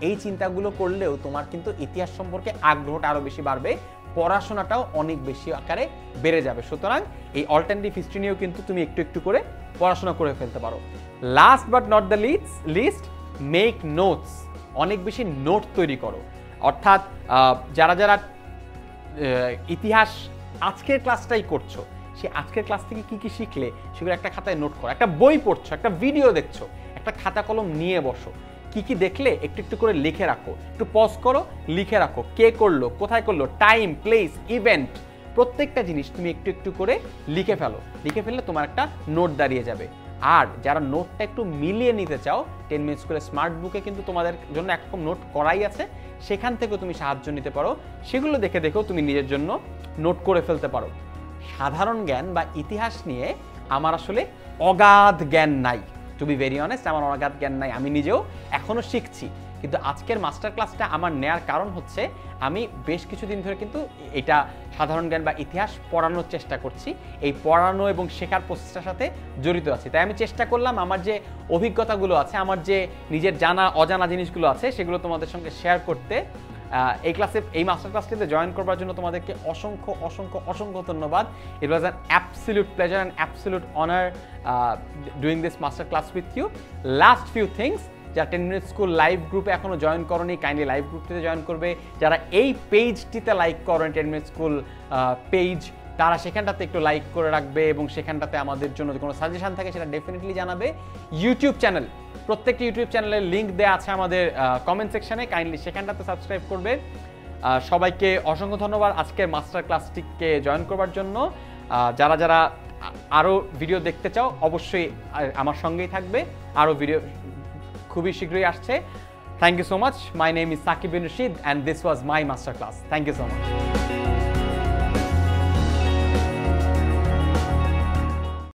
এই চিন্তাগুলো করলেও তোমার কিন্তু ইতিহাস সম্পর্কে আগ্রহটা আরও বেশি বাড়বে, পড়াশোনাটাও অনেক বেশি আকারে বেড়ে যাবে। সুতরাং এই অল্টারনেটিভ হিস্ট্রি নিয়েও কিন্তু তুমি একটু একটু করে পড়াশোনা করে ফেলতে পারো। Last but not the least, make notes. অনেক বেশি নোট তৈরি করো, অর্থাৎ যারা যারা ইতিহাস আজকের ক্লাসটাই করছো, সে আজকের ক্লাস থেকে কি কি শিখলে সেগুলো একটা খাতায় নোট করো। একটা বই পড়ছো, একটা ভিডিও দেখছো, একটা খাতা কলম নিয়ে বসো, কি কি দেখলে একটু একটু করে লিখে রাখো, একটু পজ করো, লিখে রাখো, কে করলো, কোথায় করলো, টাইম, প্লেস, ইভেন্ট, প্রত্যেকটা জিনিস তুমি একটু একটু করে লিখে ফেলো। লিখে ফেললে তোমার একটা নোট দাঁড়িয়ে যাবে। আর যারা নোটটা একটু মিলিয়ে নিতে চাও, 10 মিনিট স্কুলের স্মার্ট বুকে কিন্তু তোমাদের জন্য একরকম নোট করাই আছে, সেখান থেকেও তুমি সাহায্য নিতে পারো। সেগুলো দেখে দেখেও তুমি নিজের জন্য নোট করে ফেলতে পারো। সাধারণ জ্ঞান বা ইতিহাস নিয়ে আমার আসলে অগাধ জ্ঞান নাই, টু বি ভেরি অনেস্ট, আমার অগাধ জ্ঞান নাই, আমি নিজেও এখনও শিখছি। কিন্তু আজকের মাস্টার ক্লাসটা আমার নেয়ার কারণ হচ্ছে আমি বেশ কিছুদিন ধরে কিন্তু এটা সাধারণ জ্ঞান বা ইতিহাস পড়ানোর চেষ্টা করছি, এই পড়ানো এবং শেখার প্রচেষ্টার সাথে জড়িত আছি। তাই আমি চেষ্টা করলাম আমার যে অভিজ্ঞতাগুলো আছে, আমার যে নিজের জানা অজানা জিনিসগুলো আছে, সেগুলো তোমাদের সঙ্গে শেয়ার করতে। এই ক্লাসে, এই মাস্টার ক্লাসটিতে জয়েন করবার জন্য তোমাদেরকে অসংখ্য অসংখ্য অসংখ্য ধন্যবাদ। It was an absolute pleasure and absolute honour doing this master class with you. Last few things, যারা 10 মিনিট স্কুল লাইভ গ্রুপে এখনও জয়েন করোনি, কাইন্ডলি লাইভ গ্রুপটিতে জয়েন করবে। যারা এই পেজটিতে লাইক করেন, 10 মিনিট স্কুল পেজ তারা সেখানটাতে একটু লাইক করে রাখবে এবং সেখানটাতে আমাদের জন্য কোনো সাজেশন থাকে সেটা ডেফিনেটলি জানাবে। ইউটিউব চ্যানেল, প্রত্যেকটি ইউটিউব চ্যানেলের লিঙ্ক দেওয়া আছে আমাদের কমেন্ট সেকশনে, কাইন্ডলি সেখানটাতে সাবস্ক্রাইব করবে। সবাইকে অসংখ্য ধন্যবাদ আজকের মাস্টার ক্লাসটিকে জয়েন করবার জন্য। যারা যারা আরও ভিডিও দেখতে চাও অবশ্যই আমার সঙ্গেই থাকবে, আরও ভিডিও খুবই শীঘ্রই আসছে। Thank you so much. My name is Sakib bin Rashid and this was my master class. Thank you so much.